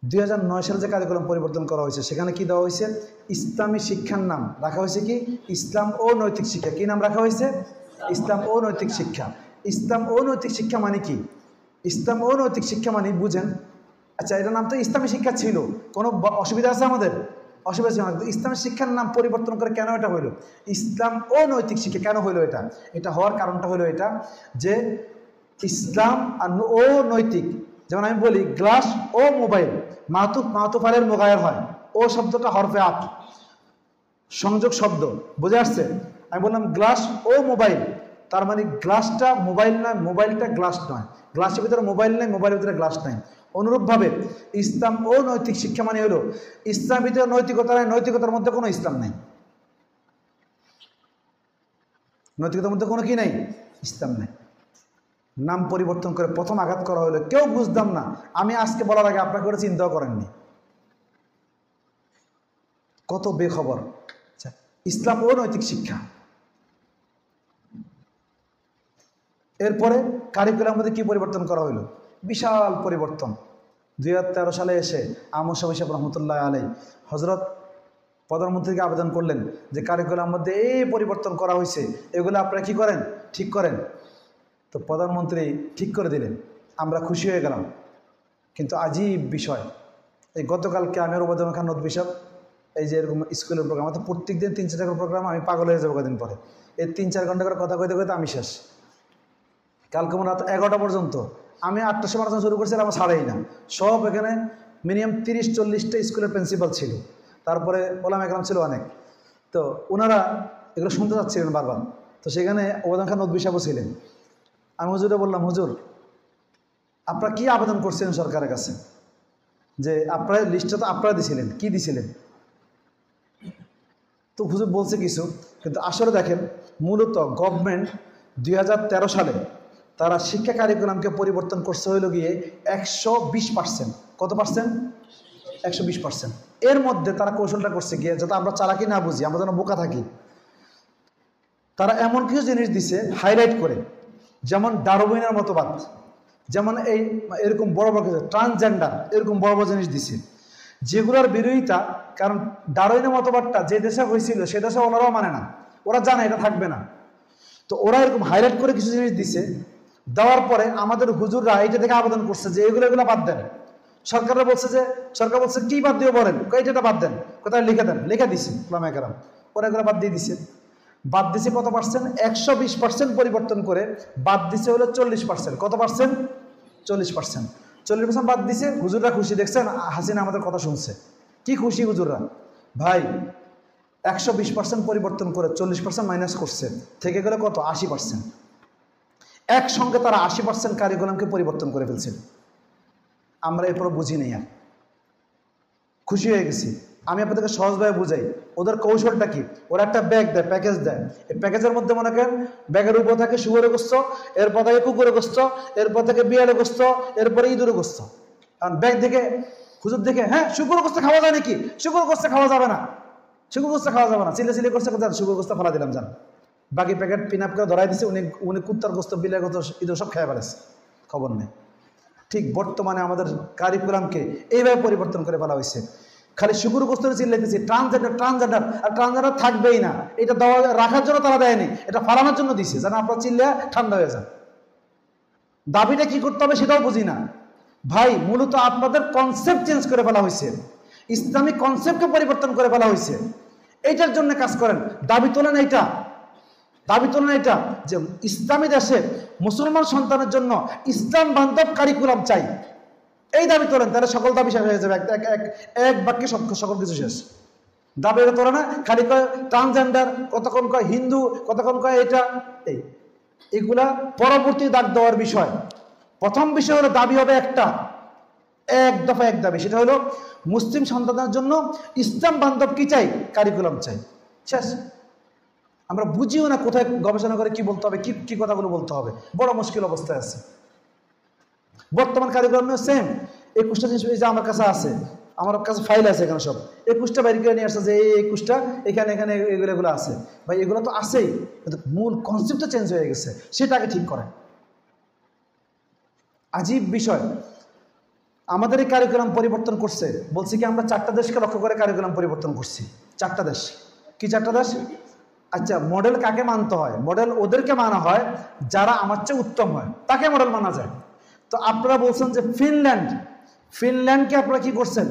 2009 সালে যে কারিকুলাম পরিবর্তন করা হয়েছে সেখানে কি দেওয়া হয়েছে, ইসলামী শিক্ষার নাম রাখা হয়েছে কি ইসলাম ও নৈতিক শিক্ষা। কি নাম রাখা হয়েছে? ইসলাম ও নৈতিক শিক্ষা। ইসলাম ও নৈতিক শিক্ষা মানে কি? ইসলাম ও নৈতিক শিক্ষা মানে বুঝেন। আচ্ছা, এটার নাম তো ইসলামী শিক্ষা ছিল, কোনো অসুবিধা আছে আমাদের? অসুবিধা ছিল না। ইসলামী শিক্ষার নাম পরিবর্তন করে কেন এটা হইল ইসলাম ও নৈতিক শিক্ষা কেন হইলো? এটা হওয়ার কারণটা হলো এটা যে ইসলাম আর ও নৈতিক, যেমন আমি বলি গ্লাস ও মোবাইল, মাতুফ আলের মোগায়ের হয়, ও শব্দটা হরফে আত সংযোগ শব্দ, বুঝে আসছে? আমি বললাম গ্লাস ও মোবাইল, তার মানে গ্লাসটা মোবাইল নয়, মোবাইলটা গ্লাস নয়, গ্লাসের ভিতরে মোবাইল নেই, মোবাইলের ভিতরে গ্লাস নাই। অনুরূপভাবে ইসলাম ও নৈতিক শিক্ষা মানে হলো ইসলামের ভিতরে নৈতিকতা নাই, নৈতিকতার মধ্যে কোনো ইসলাম নাই, নৈতিকতার মধ্যে কোনো কি নাই, ইসলাম নাই। নাম পরিবর্তন করে প্রথম আঘাত করা হলো, কেউ বুঝতাম না। আমি আজকে বলার আগে আপনাকে করে চিন্তাও করেননি, কত বেখবর। ইসলাম ও নৈতিক শিক্ষা। এরপরে কারিকুলামের মধ্যে কি পরিবর্তন করা হলো? বিশাল পরিবর্তন। 2013 সালে এসে আমর শাহ রহমতুল্লাহ আলাই হজরত প্রধানমন্ত্রীকে আবেদন করলেন যে কারিকুলামের মধ্যে এই পরিবর্তন করা হয়েছে, এগুলো আপনারা কি করেন, ঠিক করেন। তো প্রধানমন্ত্রী ঠিক করে দিলেন, আমরা খুশি হয়ে গেলাম। কিন্তু আজীব বিষয়, এই গতকালকে আমি আর ওবায়দুল খান নদভী সাহেব এই যে এরকম স্কুলের প্রোগ্রাম, তো প্রত্যেক দিন 3-4 টাকার প্রোগ্রাম, আমি পাগল হয়ে যাবো কদিন পরে। এই 3-4 ঘন্টা করে কথা কইতে কইতে আমি শেষ। কালকে রাত 11টা পর্যন্ত আমি 8টার সময় আলোচনা শুরু করছি, আমার ছাড়েই না। সব এখানে মিনিমাম 30-40টা স্কুলের প্রিন্সিপাল ছিল, তারপরে ওলামা একরাম ছিল অনেক। তো ওনারা এগুলো শুনতে চাচ্ছিলেন বারবার। তো সেখানে ওবায়দুল খান নদভী সাহেবও ছিলেন। আমি হুজুরে বললাম, হুজুর আপনারা কি আবেদন করছিলেন সরকারের কাছে? যে আপনারা লিস্টটা তো আপনারা দিছিলেন, কি দিছিলেন? তো হুজুর বলছে কিছু, কিন্তু আসলে দেখেন মূলত গভর্নমেন্ট 2013 সালে তারা শিক্ষা কারিকুলামকে পরিবর্তন করছে হইল গিয়ে 120%। কত পার্সেন্ট? 120%। এর মধ্যে তারা কৌশলটা করছে গিয়ে যাতে আমরা চালাকি না বুঝি, আমরা যেন বোকা থাকি। তারা এমন কিছু জিনিস দিছে হাইলাইট করে, যেমন ডারউইনের মতবাদ, যেমন এরকম বড় বড় কিছু ট্রান্সজেন্ডার, এরকম বড় বড় জিনিস দিছে যেগুলোর বিরোধিতা। কারণ ডারউইনের মতবাদটা যে দেশে হয়েছিল সে দেশে ওনারাও মানে না, ওরা জানে এটা থাকবে না। তো ওরা এরকম হাইলাইট করে কিছু জিনিস দিছে, দেওয়ার পরে আমাদের হুজুররা এইটা থেকে আবেদন করছে যে এগুলো বাদ দেন। সরকার বলছে কি বাদ দিয়ে বলেন, এইটা বাদ দেন, কোথায় লিখে দেন, লিখে দিছে ওলামা একরাম, ওরা এগুলো বাদ দিয়ে দিছে। বাদ দিছে কত পার্সেন্ট? 120% পরিবর্তন করে বাদ দিছে হলো 40%। কত পার্সেন্ট? 40%। 40% বাদ দিছে। হুজুররা খুশি, দেখছেন হাসিনা আমাদের কথা শুনছে, কি খুশি হুজুররা। ভাই 120% পরিবর্তন করে 40% মাইনাস করছে, থেকে গেলে কত? 80%। একসঙ্গে তারা 80% কারিকুলামকে পরিবর্তন করে ফেলছেন। আমরা এরপর বুঝি নেই, আর খুশি হয়ে গেছি। আমি আপনাদেরকে সহজভাবে বুঝাই ওদের কৌশলটা কি। ওরা একটা ব্যাগ দেয়, প্যাকেজ দেয়। এই প্যাকেজের মধ্যে মনে করেন ব্যাগের উপর থাকে শুয়োরের গোস্ত, এরপর থাকে কুকুরের গোস্ত, এরপর থেকে বিড়ালের গোস্ত, এরপরে ইঁদুরের গোস্ত। কারণ ব্যাগ দেখে হুজুর দেখে, হ্যাঁ শুকুরের গোস্ত খাওয়া যায় নাকি? শুকুরের গোস্ত খাওয়া যাবে না, শুকুর গোস্ত খাওয়া যাবে না, চিলে করছে, শুকুর গোস্ত ফেলা দিলাম যান। বাকি প্যাকেট পিন আপ করে ধরাই দিছে, উনি কুত্তার গোস্ত, বিলের গোস্ত, ইঁদুর সব খেয়ে ফেলেছে, খবর নেই। ঠিক বর্তমানে আমাদের কারিকুলামকে এইভাবে পরিবর্তন করে ফেলা হয়েছে। খালি শুকুর গোস্ত চিল্লাইতেছি ট্রান্সজেন্ডার, আর ট্রান্সজেন্ডার থাকবেই না। এটা দেওয়া রাখার জন্য তারা দেয়নি, এটা ফালানোর জন্য দিছে, যেন আপনার চিল্লে ঠান্ডা হয়ে যান। দাবিটা কি করতে হবে সেটাও বুঝি না ভাই। মূলত আপনাদের কনসেপ্ট চেঞ্জ করে ফেলা হয়েছে, ইসলামিক কনসেপ্টকে পরিবর্তন করে ফেলা হয়েছে। এইটার জন্য কাজ করেন, দাবি তোলেন এটা যে ইসলামী দেশে মুসলমান সন্তানের জন্য ইসলাম বান্ধব কারিকুলাম চাই, এই দাবি তোলেন, তাহলে সকল দাবি শেষ হয়ে যাবে। এক বাক্যে সকল কিছু শেষ। দাবি এটা তোলে না, খালি কয় ট্রান্সজেন্ডার, কতক্ষণ কয় হিন্দু, কতক্ষণ কয় এটা, এইগুলা পরবর্তী দাগ দেওয়ার বিষয়। প্রথম বিষয় হলো দাবি হবে একটা, এক দফা এক দাবি, সেটা হলো মুসলিম সন্তানদের জন্য ইসলাম বান্ধব কি চাই? কারিকুলাম চাই, শেষ। আমরা বুঝিও না কোথায় গবেষণা করে কি বলতে হবে, কি কথাগুলো বলতে হবে, বড় মুশকিল অবস্থায় আছে। বর্তমান কারিকুলাম সেম 21টা জিনিস যে আমার কাছে আছে, আমার কাছে ফাইল আছে, এখানে সব 21টা বাইরে করে নিয়ে আসছে যে এই 21টা এখানে এগুলো আছে। ভাই এগুলো তো আছেই, কিন্তু মূল কনসেপ্টটা চেঞ্জ হয়ে গেছে, সেটাকে ঠিক করে। আজীব বিষয়। আমাদের এই কারিকুলাম পরিবর্তন করছে, বলছি কি আমরা 4টা দেশকে লক্ষ্য করে কারিকুলাম পরিবর্তন করছি। 4টা দেশ। কি 4টা দেশ? আচ্ছা, মডেল কাকে মানতে হয়? মডেল ওদেরকে মানা হয় যারা আমার চেয়ে উত্তম হয়, তাকে মডেল মানা যায়। তো আপনারা বলছেন যে ফিনল্যান্ডকে আপনারা কি করছেন?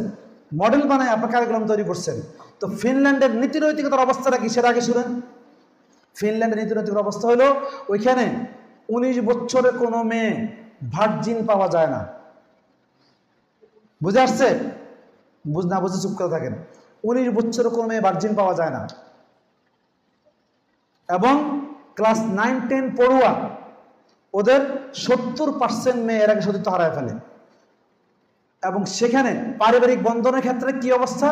মডেল বানায় আপনার কারিকুলাম তৈরি করছেন। তো ফিনল্যান্ডের নীতিনৈতিকতার অবস্থাটা কি সেটা আগে শুনেন। ফিনল্যান্ডের নীতিনৈতিকতার অবস্থা হলো ওইখানে 19 বছরের কোনো মেয়ে ভার্জিন পাওয়া যায় না। বুঝে আসছে? না বুঝে চুপ করে থাকেন। 19 বছরের কোনো মেয়ে ভার্জিন পাওয়া যায় না, এবং ক্লাস 9-10 পড়ুয়া ওদের 70% মেয়ে এর আগে সতীত্ব হারায় ফেলে। এবং সেখানে পারিবারিক বন্ধনের ক্ষেত্রে কি অবস্থা,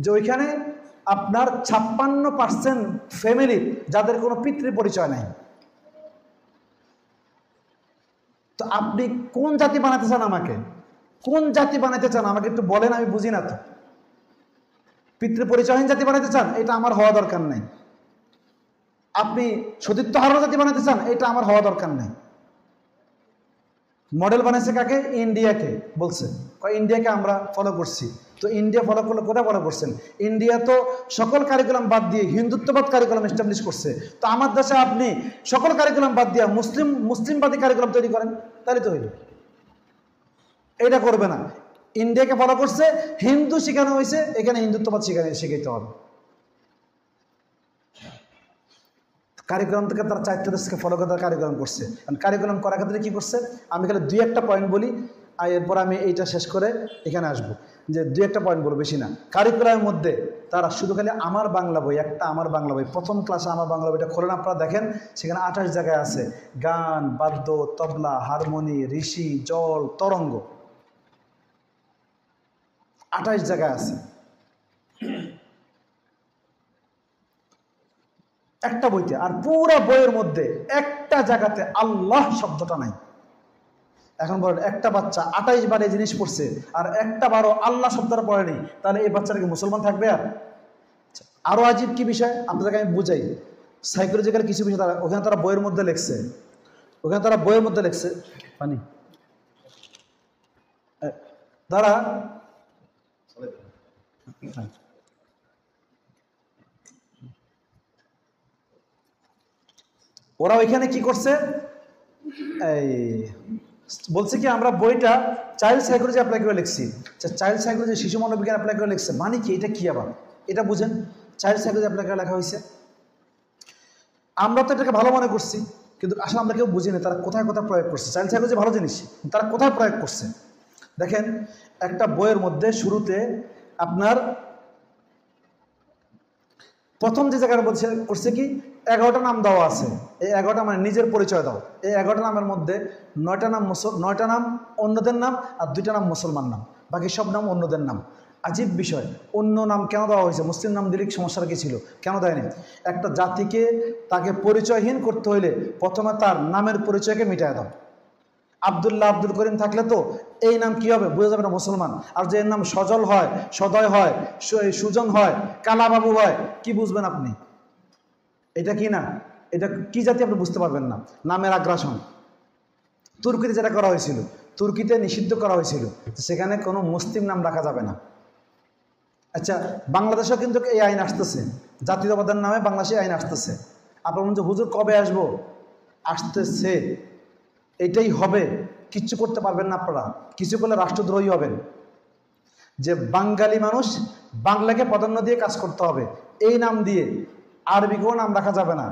যে ওইখানে আপনার 56% ফ্যামিলি যাদের কোনো পিতৃ পরিচয় নাই। তো আপনি কোন জাতি বানাতে চান আমাকে? কোন জাতি বানাতে চান আমাকে একটু বলেন, আমি বুঝি না তো। পিতৃ পরিচয়হীন জাতি বানাতে চান, এটা আমার হওয়া দরকার নাই। আপনি সতীত্ব হারানো জাতি বানাতে চান, এটা আমার হওয়া দরকার নাই। মডেল বানাইছে কাকে? ইন্ডিয়াকে। বলছে ইন্ডিয়াকে আমরা ফলো করছি। তো ইন্ডিয়া ফলো করলে কোথায় ফলো করছেন? ইন্ডিয়া তো সকল কারিকুলাম বাদ দিয়ে হিন্দুত্ববাদ কারিকুলাম এস্টাবলিশ করছে। তো আমার দেশে আপনি সকল কারিকুলাম বাদ দিয়ে মুসলিমবাদী কারিকুলাম তৈরি করেন, তাহলে তো হইল। এটা করবে না। ইন্ডিয়াকে ফলো করছে, হিন্দু শেখানো হয়েছে, এখানে হিন্দুত্ববাদ শিখাইতে হবে। কারিকুলাম থেকে তারা 4টা দেশকে ফলো করে তারা কারিকুলাম করছে। কারিকুলাম করার ক্ষেত্রে কি করছে আমি খালি 2-1টা পয়েন্ট বলি, আর এরপর আমি এইটা শেষ করে এখানে আসবো। যে 2-1টা পয়েন্ট বলবো, বেশি না। কারিকুলামের মধ্যে তারা শুধু খালি আমার বাংলা বই, একটা আমার বাংলা বই, প্রথম ক্লাসে আমার বাংলা বইটা খোলেন আপনারা দেখেন, সেখানে 28 জায়গায় আছে গান, বাদ্য, তবলা, হারমোনি, ঋষি, জল, তরঙ্গ, 28 জায়গায় আছে একটা বইতে। আর পুরো বইয়ের মধ্যে একটা জায়গাতে আল্লাহ শব্দটা নাই। এখন বলেন, একটা বাচ্চা 28 বার এই জিনিস পড়ছে আর একটা বারও আল্লাহ শব্দটা পড়েনি, তাহলে এই বাচ্চাটা কি মুসলমান থাকবে? আর আরো আজীব কি বিষয় আপনাদেরকে আমি বুঝাই। সাইকোলজিক্যাল কিছু বিষয় ওখানে তারা বইয়ের মধ্যে লেখছে, পানি তারা ওরা ওইখানে কি করছে, এই বলছে কি আমরা বইটা চাইল্ড সাইকোলজি অ্যাপ্লাই করে লিখছি। চাইল্ড সাইকোলজি, শিশু মনোবিজ্ঞান অ্যাপ্লাই করে লিখছে, মানে কি? এটা কি আবার? এটা বুঝেন, চাইল্ড সাইকোলজি অ্যাপ্লাই করে লেখা হয়েছে। আমরা তো এটাকে ভালো মনে করছি, কিন্তু আসলে আমরা কেউ বুঝিনি তারা কোথায় কোথায় প্রয়োগ করছে। চাইল্ড সাইকোলজি ভালো জিনিস, তারা কোথায় প্রয়োগ করছে দেখেন। একটা বইয়ের মধ্যে শুরুতে আপনার প্রথম যে জায়গাটা বলছে করছে কি, 11টা নাম দেওয়া আছে। এই 11টা মানে নিজের পরিচয় দাও। এই 11টা নামের মধ্যে 9টা নাম অন্যদের নাম, আর 2টা নাম মুসলমান নাম, বাকি সব নাম অন্যদের নাম। আজীব বিষয়, অন্য নাম কেন দেওয়া হয়েছে? মুসলিম নাম দিলে সমস্যাটা কি ছিল? কেন দেয়নি? একটা জাতিকে তাকে পরিচয়হীন করতে হইলে প্রথমে তার নামের পরিচয়কে মিটায় দাও। আব্দুল্লাহ, আব্দুল করিম থাকলে তো এই নাম কি হবে? বোঝা যাবে না মুসলমান। আর যে নাম সজল হয়, সদয় হয়, সুজন হয়, কালাবাবু হয়, কি বুঝবেন আপনি? এটা কি না, এটা কি জাতি আপনি বুঝতে পারবেন না। নামের আগ্রাসন। তুর্কিতে যেটা করা হয়েছিল, তুর্কিতে নিষিদ্ধ করা হয়েছিল, সেখানে কোনো মুসলিম নাম রাখা যাবে না। আচ্ছা, বাংলাদেশেও কিন্তু এই আইন আসতেছে, জাতীয়তাবাদের নামে বাংলাদেশে আইন আসতেছে। আপনার মনে হচ্ছে হুজুর কবে আসবো? আসতেছে, এটাই হবে, কিচ্ছু করতে পারবেন না আপনারা। কিছু করলে রাষ্ট্রদ্রোহী হবেন। যে বাঙালি মানুষ, বাংলাকে প্রাধান্য দিয়ে কাজ করতে হবে, এই নাম দিয়ে আরবি কোনো নাম রাখা যাবে না।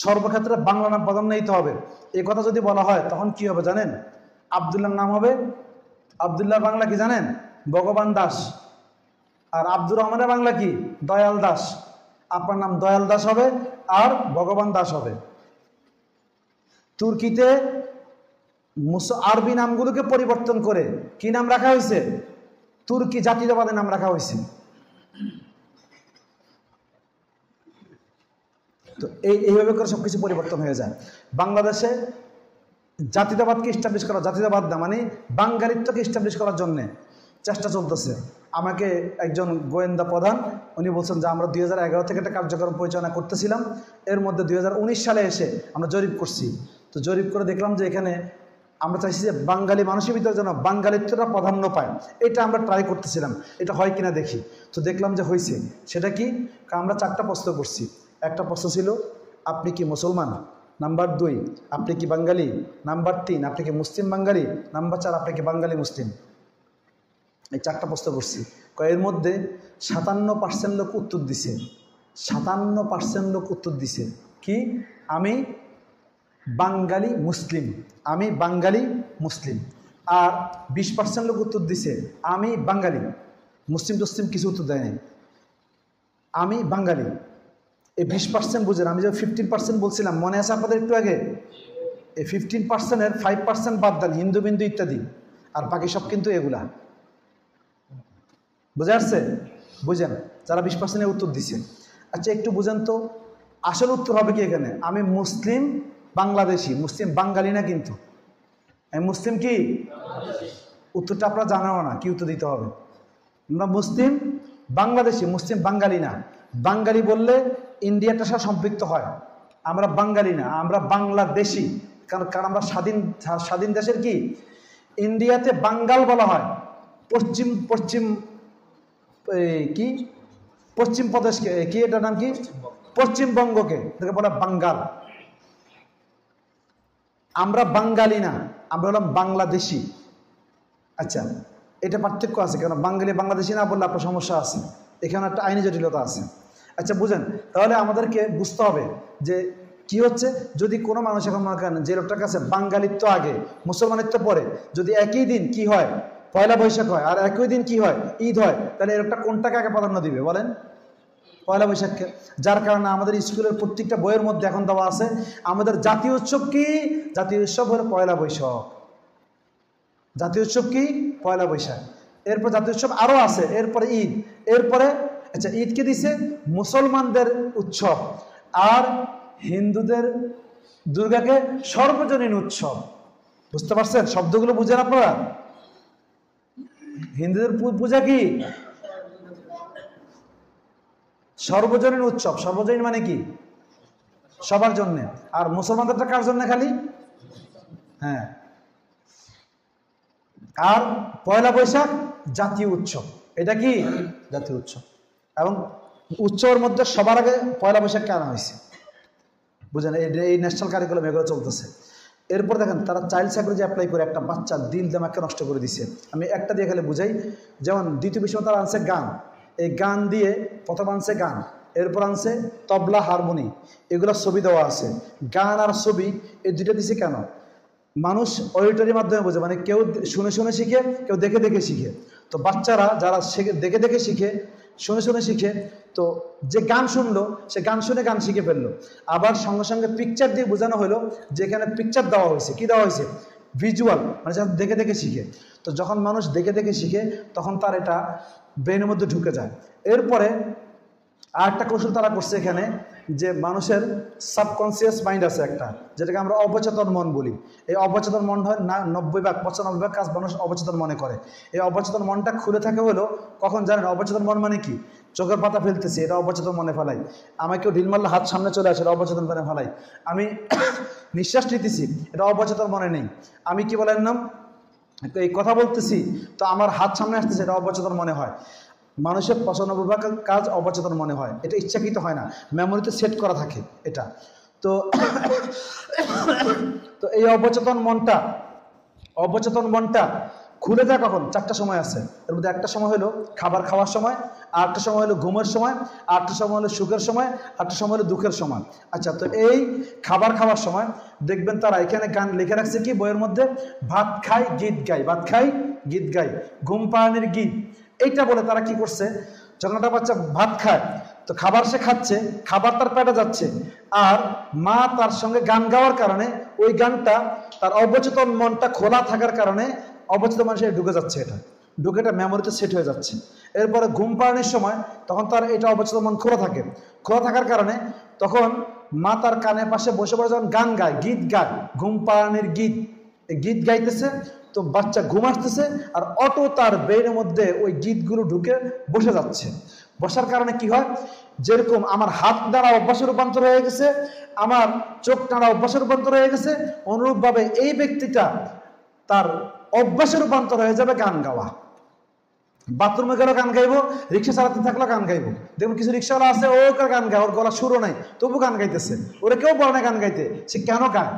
সর্বক্ষেত্রে বাংলা নাম প্রাধান্য নিতে হবে। এই কথা যদি বলা হয় তখন কি হবে জানেন? আবদুল্লাহর নাম হবে, আবদুল্লাহ বাংলা কি জানেন? ভগবান দাস। আর আব্দুর রহমানের বাংলা কি? দয়াল দাস। আপনার নাম দয়াল দাস হবে আর ভগবান দাস হবে। তুর্কিতে আরবি নামগুলোকে পরিবর্তন করে কি নাম রাখা হয়েছে? তুর্কি জাতীয়তাবাদের নাম রাখা হয়েছে। তো এইভাবে করে সবকিছু পরিবর্তন হয়ে যায়। বাংলাদেশে জাতীয়তাবাদকে ইস্টাবলিশ করা, জাতীয়তাবাদ না মানে বাঙালিত্বকে ইস্টাবলিশ করার জন্য চেষ্টা চলতেছে। আমাকে একজন গোয়েন্দা প্রধান উনি বলছেন যে আমরা 2011 থেকে একটা কার্যক্রম পরিচালনা করতেছিলাম, এর মধ্যে 2019 সালে এসে আমরা জরিপ করছি। তো জরিপ করে দেখলাম যে এখানে আমরা চাইছি যে বাঙালি মানুষের ভিতরে যেন বাঙালিত্বটা প্রাধান্য পায়, এটা আমরা ট্রাই করতেছিলাম, এটা হয় কিনা দেখি। তো দেখলাম যে হয়েছে। সেটা কি, আমরা 4টা প্রশ্ন করছি। একটা প্রশ্ন ছিল আপনি কি মুসলমান, নাম্বার 2 আপনি কি বাঙালি, নাম্বার 3 আপনি কি মুসলিম বাঙালি, নাম্বার 4 আপনি কি বাঙালি মুসলিম। এই 4টা প্রশ্ন করছি। এর মধ্যে 57% লোক উত্তর দিছে, 57% লোক উত্তর দিছে কি আমি বাঙালি মুসলিম, আমি বাঙালি মুসলিম। আর 20% লোক উত্তর দিছে আমি বাঙালি, মুসলিম টুসলিম কিছু উত্তর দেয় নাই, আমি বাঙালি। এই 20% বুঝেন, আমি যে 15% বলছিলাম মনে আছে আপনাদের একটু আগে, এই 15%-এর 5% বাদ দেন, হিন্দু বিন্দু ইত্যাদি, আর বাকি সব কিন্তু এগুলা। বুঝে আসছে? বুঝেন যারা 20%-এর উত্তর দিছে। আচ্ছা একটু বুঝেন তো আসল উত্তর হবে কি এখানে, আমি মুসলিম বাংলাদেশি, মুসলিম বাঙালি না কিন্তু, আমি মুসলিম কি, উত্তরটা আপনারা জানাও না কি উত্তর দিতে হবে। আমরা মুসলিম বাংলাদেশি, মুসলিম বাঙালি না। বাঙালি বললে ইন্ডিয়াটার সাথে সম্পৃক্ত হয়, আমরা বাঙালি না, আমরা বাংলাদেশি। কারণ আমরা স্বাধীন দেশের কি, ইন্ডিয়াতে বাঙ্গাল বলা হয় পশ্চিম পশ্চিম কি পশ্চিম প্রদেশকে, কি এটার নাম কি, পশ্চিমবঙ্গকে বলা বাঙ্গাল। আমরা বাঙালি না, আমরা হলাম বাংলাদেশি। আচ্ছা এটা পার্থক্য আছে, কেন বাঙালি বাংলাদেশি না বললে আপনার সমস্যা আছে, এখানে একটা আইনি জটিলতা আছে। আচ্ছা বুঝেন, তাহলে আমাদেরকে বুঝতে হবে যে কি হচ্ছে, যদি কোনো মানুষ এখন মনে করেন যে লোকটার কাছে বাঙালিত্ব আগে মুসলমানিত্ব পরে, যদি একই দিন কি হয় পয়লা বৈশাখ হয় আর একই দিন কি হয় ঈদ হয়, তাহলে এর একটা কোনটাকে আগে প্রাধান্য দিবে বলেন, পয়লা বৈশাখকে। যার কারণে আমাদের স্কুলের প্রত্যেকটা বইয়ের মধ্যে এখন দেওয়া আছে আমাদের জাতীয় উৎসব কি, জাতীয় উৎসব হলো পয়লা বৈশাখ। জাতীয় উৎসব কি, পয়লা বৈশাখ। এরপর জাতীয় উৎসব আরও আছে, এরপরে ঈদ, এরপরে আচ্ছা ঈদকে দিছে মুসলমানদের উৎসব, আর হিন্দুদের দুর্গাকে সর্বজনীন উৎসব। বুঝতে পারছেন শব্দগুলো, বুঝেন আপনারা? হিন্দুদের পূজা কি সর্বজনীন উৎসব, সর্বজনীন মানে কি সবার জন্য, আর মুসলমানদেরটা কার জন্য খালি, হ্যাঁ। আর পয়লা বৈশাখ জাতীয় উৎসব, এটা কি জাতীয় উৎসব, এবং উৎসবের মধ্যে সবার আগে পয়লা বৈশাখকে আনা হয়েছে। বুঝেন, এই ন্যাশনাল কারিকুলাম এগুলো চলতেছে। এরপর দেখেন তারা চাইল্ড সাইকোলজি অ্যাপ্লাই করে একটা বাচ্চার দিল দিমাগকে নষ্ট করে দিছে। আমি একটা দিয়ে খালি বুঝাই, যেমন দ্বিতীয় বিষয় তারা আনছে গান, এই গান দিয়ে প্রথম আনছে গান, এরপর আনছে তবলা হারমোনি, এগুলো ছবি দেওয়া আছে। গান আর ছবি এই দুইটা দিছে কেন, মানুষ অডিটরির মাধ্যমে বোঝে, মানে কেউ শুনে শুনে শিখে, কেউ দেখে দেখে শিখে। তো বাচ্চারা যারা দেখে দেখে শিখে, শুনে শুনে শিখে, তো যে গান শুনলো সে গান শুনে গান শিখে ফেললো। আবার সঙ্গে সঙ্গে পিকচার দিয়ে বোঝানো হলো, যেখানে পিকচার দেওয়া হয়েছে, কি দেওয়া হয়েছে, ভিজুয়াল, মানে যারা দেখে দেখে শিখে। তো যখন মানুষ দেখে দেখে শিখে তখন তার এটা ব্রেনের মধ্যে ঢুকে যায়। এরপরে আর একটা কৌশল তারা করছে এখানে, যে মানুষের সাবকনসিয়াস মাইন্ড আছে একটা, যেটাকে আমরা অবচেতন মন বলি। এই অবচেতন মন হয় না 90-95% কাজ মানুষ অবচেতন মনে করে। এই অবচেতন মনটা খুলে থাকে হলো কখন জানেন, অবচেতন মন মানে কি, চোখের পাতা ফেলতেছি এটা অবচেতন মনে ফেলাই, আমাকে কেউ ঢিল মারলে হাত সামনে চলে আসে এটা অবচেতন মনে ফেলাই, আমি নিঃশ্বাস নিতেছি এটা অবচেতন মনে নেই, আমি কি বলেন নাম এই কথা বলতেছি তো আমার হাত সামনে আসতেছে এটা অবচেতন মনে হয়। মানুষের 95% কাজ অবচেতন মনে হয়, এটা ইচ্ছাকৃত হয় না, মেমোরিতে সেট করা থাকে এটা। তো তো এই অবচেতন মনটা খুলে যায় কখন, 4টা সময় আছে। এর মধ্যে একটা সময় হলো খাবার খাওয়ার সময়, আর একটা সময় হলো ঘুমের সময়, আর একটা সময় হলো সুখের সময়, আর একটা সময় হলো দুঃখের সময়। আচ্ছা, তো এই খাবার খাওয়ার সময় দেখবেন তারা এখানে গান লিখে রাখছে কি বইয়ের মধ্যে, ভাত খাই গীত গাই, ভাত খাই গীত গাই, ঘুম পাড়ানির গীত। এইটা বলে তারা কি করছে, যখন একটা বাচ্চা ভাত খায় তো খাবার সে খাচ্ছে, খাবার তার পেটে যাচ্ছে, আর মা তার সঙ্গে গান গাওয়ার কারণে ওই গানটা তার অবচেতন মনটা খোলা থাকার কারণে অবচেতন মানুষের ঢুকে যাচ্ছে, ঢুকে এটা মেমোরিতে সেট হয়ে যাচ্ছে। এরপরে ঘুম পাড়ানোর সময় তখন তার এটা অবচেতন মন খোলা থাকে, খোলা থাকার কারণে তখন মা তার কানের পাশে বসে বসে যখন গান গায়, গীত গায়, ঘুম পাড়ানির গীত, এই গীত গাইতেছে, তো বাচ্চা ঘুম আসতেছে আর অটো তার ব্রেনের মধ্যে ওই গীতগুলো ঢুকে বসে যাচ্ছে। বসার কারণে কি হয়, যেরকম আমার হাত নাড়া অভ্যাসে রূপান্তর হয়ে গেছে, আমার চোখ নাড়া অভ্যাসে রূপান্তর হয়ে গেছে, অনুরূপভাবে এই ব্যক্তিটা তার অভ্যাসে রূপান্তর হয়ে যাবে গান গাওয়া। বাথরুমে গেলেও গান গাইবো, রিক্সা চালাতে থাকলেও গান গাইবো। দেখুন কিছু রিক্সাওয়ালা আছে, ও গান গায়, ওর গলা সুরও নাই, তবু গান গাইতেছে। ওরা কেউ বলে না গান গাইতে, সে কেন গায়?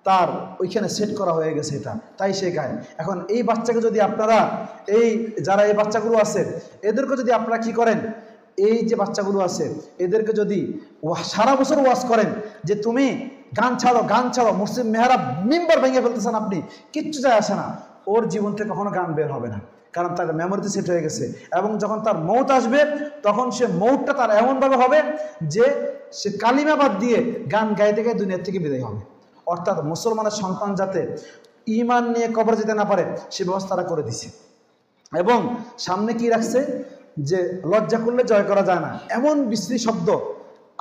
তার ওইখানে সেট করা হয়ে গেছে এটা, তাই সে গায়। এখন এই বাচ্চাকে যদি আপনারা, এই যারা এই বাচ্চাগুলো আছে, এদেরকে যদি আপনারা কি করেন, এই যে বাচ্চাগুলো আছে এদেরকে যদি সারা বছর ওয়াজ করেন যে তুমি গান ছাড়ো, গান ছাড়ো, মুসলিম মেহরাব মিম্বার ভেঙে ফেলতেছেন আপনি, কিচ্ছু যায় আসে না, ওর জীবন থেকে কখনো গান বের হবে না, কারণ তার মেমোরিতে সেট হয়ে গেছে। এবং যখন তার মৌত আসবে তখন সে মৌতটা তার এমনভাবে হবে যে সে কালিমা বাদ দিয়ে গান গাইতে গায়ে দুনিয়ার থেকে বিদায় হবে। অর্থাৎ মুসলমানের সন্তান যাতে ঈমান নিয়ে কবর যেতে না পারে সে ব্যবস্থা তারা করে দিছে। এবং সামনে কি রাখছে যে লজ্জা করলে জয় করা যায় না, এমন বিশ্রী শব্দ।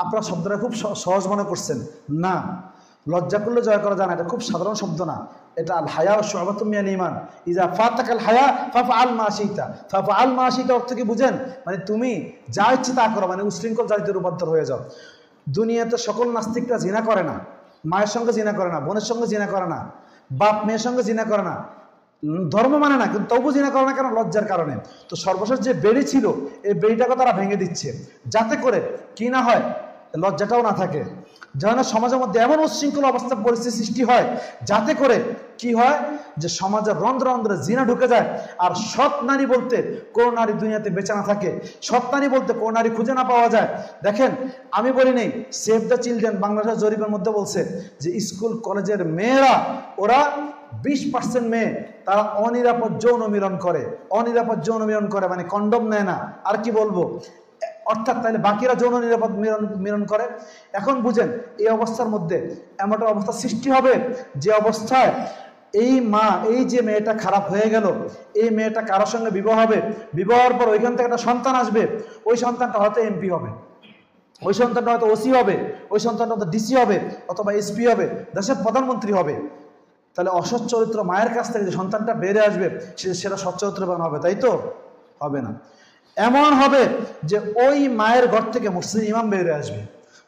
আপনারা শব্দটা খুব সহজ মনে করছেন, না, লজ্জা করলে জয় করা যায় না, এটা খুব সাধারণ শব্দ না, এটা আল হায়া ও শুআবাতুম মিনাল ঈমান। ইজা ফাতাকাল হায়া ফাফআল মা শিতা। ফাফআল মা শিতা অর্থ কি বুঝেন? মানে তুমি যা ইচ্ছে তা করো, মানে উশৃঙ্খল জাতিতে রূপান্তর হয়ে যাও। দুনিয়াতে সকল নাস্তিকরা জিনা করে না, মায়ের সঙ্গে জিনা করে না, বোনের সঙ্গে জিনা করে না, বাপ মেয়ের সঙ্গে জিনা করে না, ধর্ম মানে না, কিন্তু তবু জিনা করে না, কেন? লজ্জার কারণে। তো সর্বশেষ যে বেড়ি ছিল এই বেড়িটাকে তারা ভেঙে দিচ্ছে, যাতে করে কি না হয়, লজ্জাটাও না থাকে, যেন সমাজের মধ্যে এমন উচ্ছৃঙ্খল অবস্থা পরিস্থিতি সৃষ্টি হয় যাতে করে কি হয় যে সমাজের রন্ধ্রে রন্ধ্রে জিনা ঢুকে যায়, আর সৎ নারী বলতে কোন নারী দুনিয়াতে বেঁচে না থাকে, সৎ নারী বলতে কোন নারী খুঁজে না পাওয়া যায়। দেখেন, আমি বলি নেই, সেভ দ্য চিলড্রেন বাংলাদেশের জরিপের মধ্যে বলছে যে স্কুল কলেজের মেয়েরা, ওরা 20% মেয়ে তারা অনিরাপদ যৌন মিলন করে, অনিরাপদ যৌন মিলন করে, মানে কন্ডম নেয় না, আর কি বলবো, অর্থাৎ তাহলে বাকিরা যৌন নিরাপদ মিলন করে। এখন বুঝেন এই অবস্থার মধ্যে এমন একটা অবস্থা সৃষ্টি হবে যে অবস্থায় এই মা, এই যে মেয়েটা খারাপ হয়ে গেল, এই মেয়েটা কারোর সঙ্গে বিবাহ হবে, বিবাহের পর ওইখান থেকে একটা সন্তান আসবে, ওই সন্তানটা হয়তো এমপি হবে, ওই সন্তানটা হয়তো ওসি হবে, ওই সন্তানটা হয়তো ডিসি হবে অথবা এসপি হবে, দেশের প্রধানমন্ত্রী হবে। তাহলে অসৎ চরিত্র মায়ের কাছ থেকে যে সন্তানটা বেড়ে আসবে সেটা সচ্চরিত্রবান হবে, তাই তো? হবে না। এমন হবে যে ওই মায়ের ঘর থেকে মুসলিম ইমাম বেরিয়ে আসবে,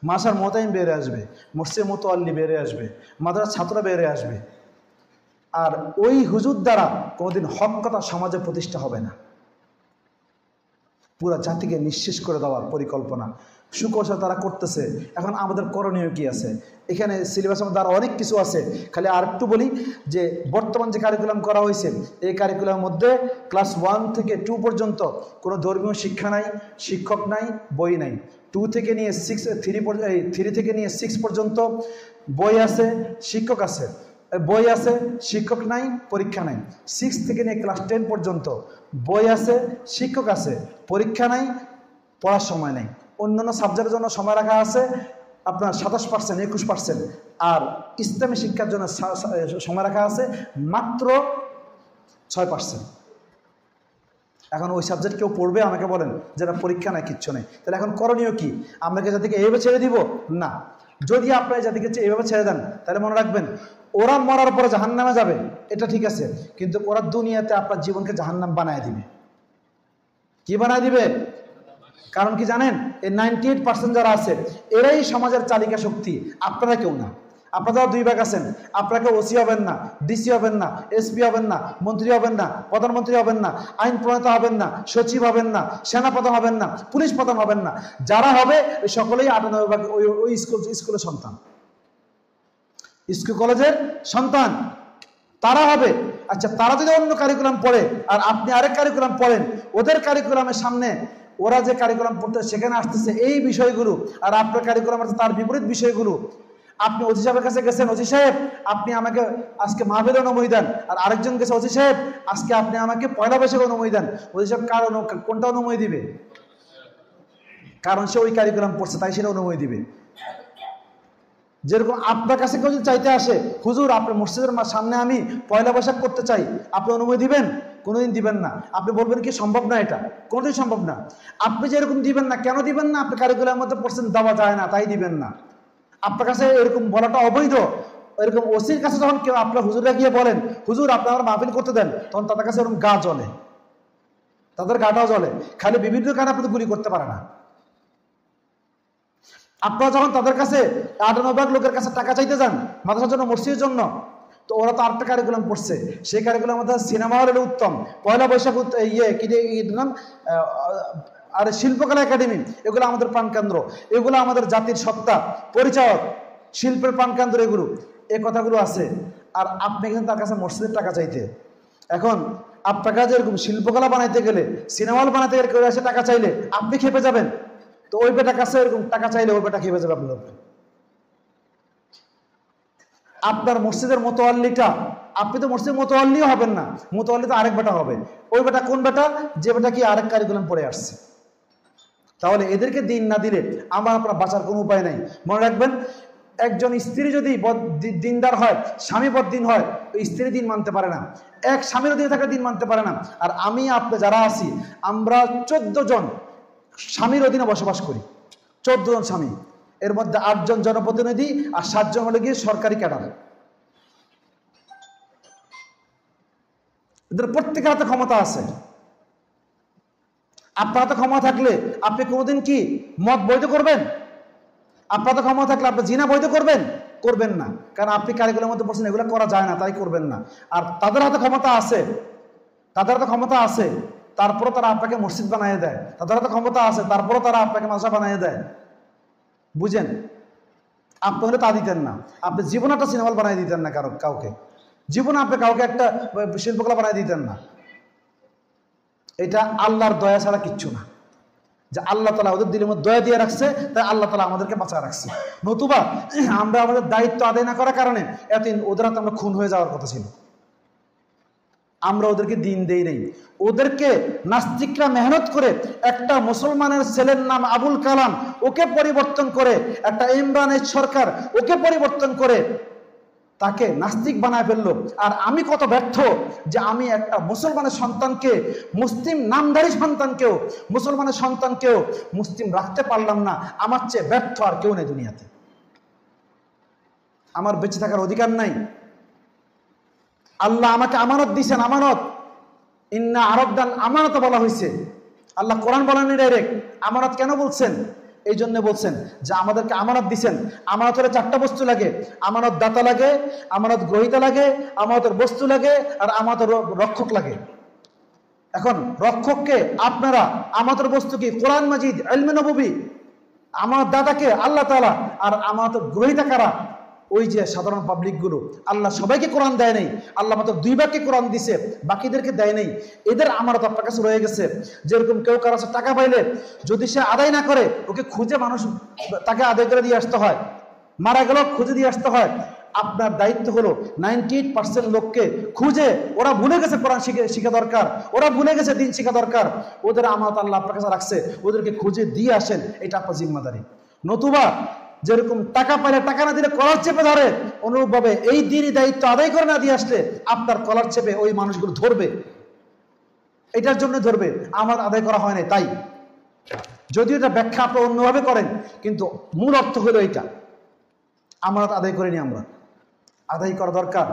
মাসার মোতাইম বেরিয়ে আসবে, মসজিদ মোতাল্লি বেরিয়ে আসবে, মাদ্রাসার ছাত্র বেরিয়ে আসবে, আর ওই হুজুর দ্বারা কোনোদিন হক কথা সমাজে প্রতিষ্ঠা হবে না। পুরা জাতিকে নিঃশেষ করে দেওয়ার পরিকল্পনা সুকৌশল তারা করতেছে। এখন আমাদের করণীয় কি আছে? এখানে সিলেবাসের মধ্যে আরও অনেক কিছু আছে, খালি আর একটু বলি যে বর্তমান যে কারিকুলাম করা হয়েছে এই কারিকুলামের মধ্যে ক্লাস 1 থেকে 2 পর্যন্ত কোনো ধর্মীয় শিক্ষা নাই, শিক্ষক নাই, বই নাই। 2 থেকে নিয়ে 3 থেকে নিয়ে 6 পর্যন্ত বই আছে, শিক্ষক আছে, বই আছে, শিক্ষক নাই, পরীক্ষা নাই। 6 থেকে নিয়ে ক্লাস 10 পর্যন্ত বই আছে, শিক্ষক আছে, পরীক্ষা নাই, পড়ার সময় নেই। অন্যান্য সাবজেক্টের জন্য সময় রাখা আছে আপনার 27%, 21%, আর ইসলামী শিক্ষার জন্য সময় রাখা আছে মাত্র 6%। এখন ওই সাবজেক্ট কেউ পড়বে আমাকে বলেন, যেটা পরীক্ষা নাই, কিচ্ছু নেই। তাহলে এখন করণীয় কি? আমরা কি জাতিকে এইভাবে ছেড়ে দিব? না। যদি আপনারা জাতিকে এইভাবে ছেড়ে দেন তাহলে মনে রাখবেন ওরা মরার পরে জাহান্নামে যাবে, এটা ঠিক আছে, কিন্তু ওরা দুনিয়াতে আপনার জীবনকে জাহান্নাম বানায় দিবে। কি বানায় দিবে? কারণ কি জানেন, এই 98% যারা আছে এরাই সমাজের চালিকা শক্তি, আপনারা কেউ না। আপনারা 2 ভাগ আছেন, আপনাকে ওসি হবেন না, ডিসি হবেন না, এসপি হবেন না, মন্ত্রী হবেন না, প্রধানমন্ত্রী হবেন না, আইন প্রণেতা হবেন না, সচিব হবেন না, সেনাপ্রধান হবেন না, পুলিশ প্রধান হবেন না। যারা হবে ওই সকলেই 98 ভাগ ওই স্কুলের সন্তান, স্কুল কলেজের সন্তান তারা হবে। আচ্ছা, তারা যদি অন্য কারিকুলাম পড়ে আর আপনি আরেক কারিকুলাম পড়েন, ওদের কারিকুলামের সামনে ওরা যে কারিকুলাম পড়তে সেখানে আসতেছে এই বিষয়গুলো, আর আপনার কারিকুলাম আছে তার বিপরীত বিষয়গুলো। আপনি ওসি সাহেবের কাছে গেছেন, ওসি সাহেব আপনি আমাকে আজকে মাহফিলে অনুমতি দেন, আর আরেকজন গেছে, ওসি সাহেব আজকে আপনি আমাকে পয়লা বৈশাখে অনুমতি দেন। ওসি সাহেব কোনটা অনুমতি দিবে? কারণ সে ওই কারিকুলাম পড়ছে তাই সেটা অনুমতি দিবে। যেরকম আপনার কাছে কেউ যদি চাইতে আসে, হুজুর আপনার মসজিদের সামনে আমি পয়লা বৈশাখ করতে চাই, আপনি অনুমতি দিবেন? কোনোদিন দিবেন না। আপনি বলবেন কি সম্ভব না, এটা কোনোদিন সম্ভব না। আপনি যেরকম দিবেন না, কেন দিবেন না? আপনি কারিকুলামের মধ্যে পড়ছেন, দেওয়া যায় না তাই দিবেন না। আপনার কাছে এরকম বলাটা অবৈধ। এরকম ওসির কাছে যখন কেউ আপনার হুজুররা গিয়ে বলেন হুজুর আপনি আমার মাহফিল করতে দেন, তখন তাদের কাছে এরকম গা জ্বলে, তাদের গাটাও জ্বলে। খালি বিভিন্ন কারণে আপনি গুলি করতে পারে না। আপনারা যখন তাদের কাছে 98 ভাগ লোকের কাছে টাকা চাইতে যান মাদ্রাসার জন্য, মসজিদের জন্য, তো ওরা তো আরেকটা কারিকুলাম পড়ছে, সেই কারিকুলাম মধ্যে সিনেমা হল উত্তম, পয়লা বৈশাখ নাম আর শিল্পকলা একাডেমি, এগুলো আমাদের প্রাণকেন্দ্র, এগুলো আমাদের জাতির সত্তা পরিচায়ক, শিল্পের প্রাণকেন্দ্র, এগুলো এই কথাগুলো আছে। আর আপনি কিন্তু তার কাছে মসজিদের টাকা চাইতে, এখন আপনার কাছে এরকম শিল্পকলা বানাইতে গেলে, সিনেমা হল বানাইতে গেলে কেউ এসে টাকা চাইলে আপনি খেপে যাবেন। তো ওই বেটার কাছে এরকম টাকা চাইলে ওই বেটা খেপে যাবে আপনার। আপনার মসজিদের মোতোয়াল্লিটা, আপনি তো মসজিদের মোতোয়াল্লিও হবেন না, মোতোয়াল্লি তো আরেক বেটা হবে। ওই বেটা কোন বেটা? যে বেটা কি আরেক কারিকুলাম পড়ে আসছে। তাহলে এদেরকে দিন না দিলে আমার আপনার বাঁচার কোনো উপায় নাই। মনে রাখবেন, একজন স্ত্রী যদি দিনদার হয়, স্বামী বদ্দিন হয়, তো স্ত্রী দিন মানতে পারে না, এক স্বামীর অধীনে থাকা দিন মানতে পারে না। আর আমি আপনি যারা আছি, আমরা 14 জন স্বামীর অধীনে বসবাস করি, 14 জন স্বামী, এর মধ্যে 8 জন জনপ্রতিনিধি আর 7 জন হলে গিয়ে সরকারি ক্যাডার। এদের প্রত্যেকের হাতে ক্ষমতা আছে। আপনার হাতে ক্ষমতা থাকলে আপনি কোনোদিন কি মদ বৈধ করবেন? আপনার হাতে ক্ষমতা থাকলে আপনি জিনা বৈধ করবেন? করবেন না, কারণ আপনি কারিকুলামের মধ্যে পড়ছেন এগুলো করা যায় না, তাই করবেন না। আর তাদের হাতে ক্ষমতা আছে, তাদের হাতে ক্ষমতা আছে, তারপরে তারা আপনাকে মসজিদ বানিয়ে দেয়। তাদের হাতে ক্ষমতা আছে, তারপরে তারা আপনাকে মাদ্রাসা বানিয়ে দেয়। বুঝেন? আপনি হলে তা দিতেন না, আপনি জীবনে একটা সিনেমা বানিয়ে দিতেন না কাউকে, জীবনে আপনি কাউকে একটা শিল্পকলা বানিয়ে দিতেন না। এটা আল্লাহর দয়া ছাড়া কিচ্ছু না, যে আল্লাহ তালা ওদের দিলের মধ্যে দয়া দিয়ে রাখছে, তাই আল্লাহ তালা আমাদেরকে বাঁচা রাখছে। নতুবা আমরা আমাদের দায়িত্ব আদায় না করার কারণে এতদিন ওদের হাতে আমরা খুন হয়ে যাওয়ার কথা ছিল। আমরা ওদেরকে দিন দেই নেই। ওদেরকে নাস্তিকরা মেহনত করে একটা মুসলমানের ছেলের নাম আবুল কালাম, ওকে পরিবর্তন করে, একটা ইমরানের সরকার, ওকে পরিবর্তন করে তাকে নাস্তিক বানায় ফেললো। আর আমি কত ব্যর্থ যে আমি একটা মুসলমানের সন্তানকে, মুসলিম নামধারী সন্তানকেও, মুসলমানের সন্তানকেও মুসলিম রাখতে পারলাম না। আমার চেয়ে ব্যর্থ আর কেউ নেই দুনিয়াতে। আমার বেঁচে থাকার অধিকার নাই। আল্লাহ আমাকে আমানত দিয়েছেন, আমানত, ইন্না আরাদনাল আমানত বলা হয়েছে। আল্লাহ কোরআন বলেননি ডাইরেক্ট, আমানত কেন বলছেন? এই জন্য বলছেন যে আমাদেরকে আমানত দিছেন। আমানত হলে 4টা বস্তু লাগে, আমানত দাতা লাগে, আমানত গ্রহীতা লাগে, আমানতের বস্তু লাগে, আর আমানতের রক্ষক লাগে। এখন রক্ষককে আপনারা, আমানতের বস্তু কি? কোরআন মাজিদ, ইলমে নববী। আমানত দাতাকে আল্লাহ তাআলা, আর আমানত গ্রহীতা কারা? ওই যে সাধারণ পাবলিক গুলো। আল্লাহ সবাইকে কোরআন দেয় নাই, আল্লাহ মাত্র 2 ভাগকে কোরআন দিছে, বাকিদেরকে দেয় নাই। এদের আমানত আপনার কাছে রয়ে গেছে। যেরকম কেউ কারো কাছে টাকা পাইলে যদি সে আদায় না করে, ওকে খুঁজে মানুষ তাকে আদায় করে দিয়ে আসতে হয়, মারা গেল খুঁজে দিয়ে আসতে হয়। আপনার দায়িত্ব হলো 98% লোককে খুঁজে, ওরা ভুলে গেছে কোরআন শিখা দরকার, ওরা ভুলে গেছে দিন শিখা দরকার, ওদের আমানত আল্লাহ আপনার কাছে রাখছে, ওদেরকে খুঁজে দিয়ে আসেন। এটা আপনার জিম্মাদারি। নতুবা যেরকম টাকা পাইলে টাকা না দিলে কলার চেপে ধরে, অনুরূপভাবে এই দিনই দায়িত্ব আদায় করে না দিয়ে আসলে আপনার কলার চেপে ওই মানুষগুলো ধরবে। এটার জন্য ধরবে, আমার আদায় করা হয় না তাই। যদিও এটা ব্যাখ্যা আপনি অন্যভাবে করেন, কিন্তু মূল অর্থ হলো এইটা, আমানত আদায় করিনি আমরা, আদায় করা দরকার।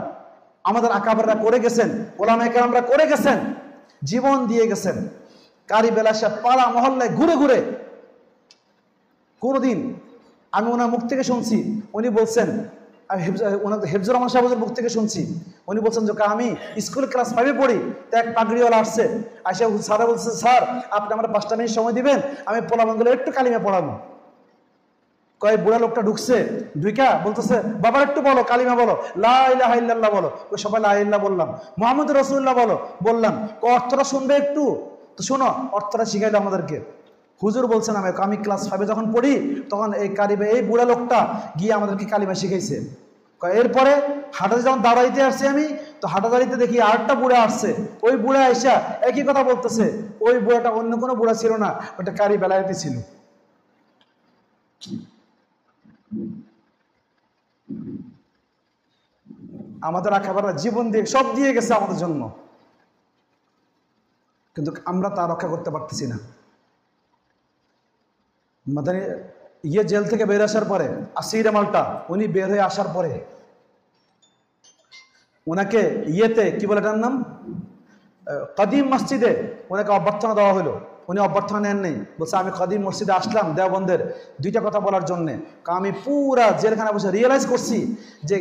আমাদের আকাবেররা করে গেছেন, ওলামায়ে কেরামরা করে গেছেন, জীবন দিয়ে গেছেন। কারি বেলা সাহেব পাড়া মহল্লায় ঘুরে ঘুরে, কোনোদিন আমি ওনার মুখ থেকে শুনছি, উনি বলছেন, হেফজুর রহমান সাহেবের মুখ থেকে শুনছি, উনি বলছেন যে আমি স্কুল ক্লাস 5-এ পড়ি, তো এক পাগড়িওয়ালা আসছে, আসে স্যারা বলছে, স্যার আপনি আমার 5টা মিনিট সময় দিবেন, আমি পোলাপানগুলো একটু কালিমা পড়াবো। কয় বুড়া লোকটা ঢুকছে, ঢুকা বলতেছে, বাবা একটু বলো, কালিমা বলো, লা ইলাহা ইল্লাল্লাহ বলো। ওই সবাই লা ইলাহা বললাম, মুহাম্মদুর রাসূলুল্লাহ বলো, বললাম। অর্থটা শুনবে একটু, তো শোনো, অর্থটা শিখাইলো আমাদেরকে। হুজুর বলছেন, আমি ক্লাস 5-এ যখন পড়ি, তখন এই বুড়া লোকটা গিয়ে আমাদেরকে কালিমা শিখাইছে। এরপরে হাঁটাতে যখন দাঁড়াইতে আসছি আমি, তো হাঁটাদাড়িতে দেখি আরেকটা বুড়া আসছে, ওই বুড়া এসে একই কথা বলতেছে। ওই বুড়াটা অন্য কোনো বুড়া ছিল না, ওটা কারি বেলায়েতি ছিল। আমাদের আকাবেররা জীবন দিয়ে সব দিয়ে গেছে আমাদের জন্য, কিন্তু আমরা তা রক্ষা করতে পারতেছি না। মাদানী জেল থেকে বের আসার পরে, আসির মালটা উনি বের হয়ে আসার পরে ওনাকে কি বলে এটার নাম, কদিম মসজিদে ওনাকে অভ্যর্থনা দেওয়া হলো। উনি অভ্যর্থনা নেন নেই, বলছে আমি কদিম মসজিদে আসলাম দেওবন্দের 2টা কথা বলার জন্যে। আমি পুরা জেলখানা বসে রিয়েলাইজ করছি যে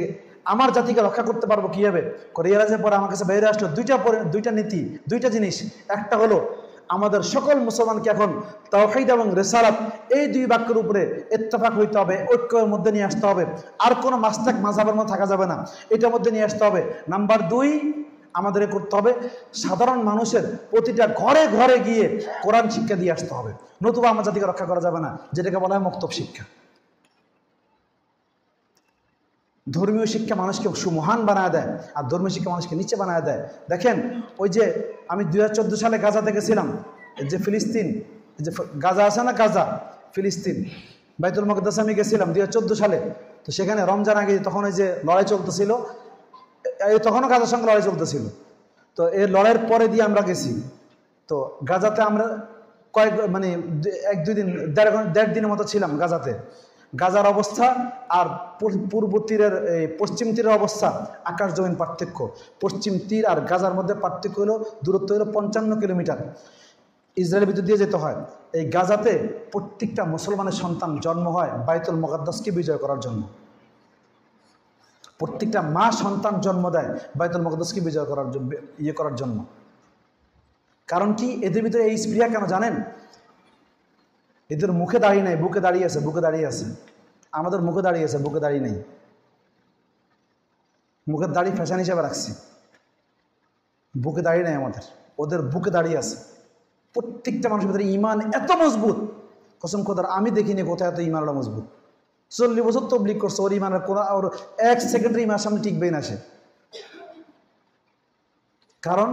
আমার জাতিকে রক্ষা করতে পারবো কীভাবে রিয়ালাইজের পরে আমার কাছে বাইরে আসলো দুইটা নীতি, দুইটা জিনিস। একটা হলো আমাদের সকল মুসলমানকে এখন তাওহীদ এবং রিসালাত এই দুই বাক্যের উপরে ইত্তেফাক হইতে হবে, ঐক্যের মধ্যে নিয়ে আসতে হবে। আর কোনো মাসলাক মাযহাবের মধ্যে থাকা যাবে না, এটার মধ্যে নিয়ে আসতে হবে। নাম্বার 2, আমাদের করতে হবে সাধারণ মানুষের প্রতিটা ঘরে ঘরে গিয়ে কোরআন শিক্ষা দিয়ে আসতে হবে, নতুবা আমার জাতিকে রক্ষা করা যাবে না, যেটাকে বলা হয় মক্তব শিক্ষা। ধর্মীয় শিক্ষা মানুষকে সুমহান বানায় দেয়, আর ধর্মীয় শিক্ষা মানুষকে নিচে বানায় দেয়। দেখেন, ওই যে আমি 2014 সালে গাজাতে গেছিলাম, যে ফিলিস্তিন, যে গাজা আছে না, গাজা ফিলিস্তিন, বাইতুল মুকদ্দাস আমি গেছিলাম 2014 সালে। তো সেখানে রমজান আগে তখন ওই যে লড়াই চলতেছিল, তখনও গাজার সঙ্গে লড়াই চলতেছিল। তো এই লড়াইয়ের পরে দিয়ে আমরা গেছি। তো গাজাতে আমরা মানে 1-2 দিন, দেড় দিনের মতো ছিলাম গাজাতে। গাজার অবস্থা আর পূর্ব তীরের পশ্চিম তীরের অবস্থা আকাশ জমিন পার্থক্য। পশ্চিম তীর আর গাজার মধ্যে পার্থক্য হলো, দূরত্ব হলো 55 কিলোমিটার, ইসরায়েলের ভিতর দিয়ে যেতে হয়। এই গাজাতে প্রত্যেকটা মুসলমানের সন্তান জন্ম হয় বাইতুল মুকদ্দাসকে বিজয় করার জন্য। প্রত্যেকটা মা সন্তান জন্ম দেয় বাইতুল মুকদ্দাসকে বিজয় করার জন্য। কারণ কি? এদের ভিতরে এই স্প্রিয়া কেন জানেন? এদের মুখে দাঁড়িয়ে নেই, বুকে দাঁড়িয়ে আছে, বুকে দাঁড়িয়ে আছে। আমাদের মুখে দাঁড়িয়ে আছে, বুকে দাঁড়িয়ে নেই। মুখের দাড়ি ফ্যাশন হিসাবে রাখছি, বুকে দাঁড়িয়ে নেই আমাদের, ওদের বুকে দাঁড়িয়ে আছে। প্রত্যেকটা মানুষের ভিতরে ইমান এত মজবুত, কসম খোদার আমি দেখিনি কোথায় এত ইমানটা মজবুত। 40 বছর তাবলীগ করছে, ওর ইমানের কোনো ওর 1 সেকেন্ডের ইমান সামনে টিকবেই না সে। কারণ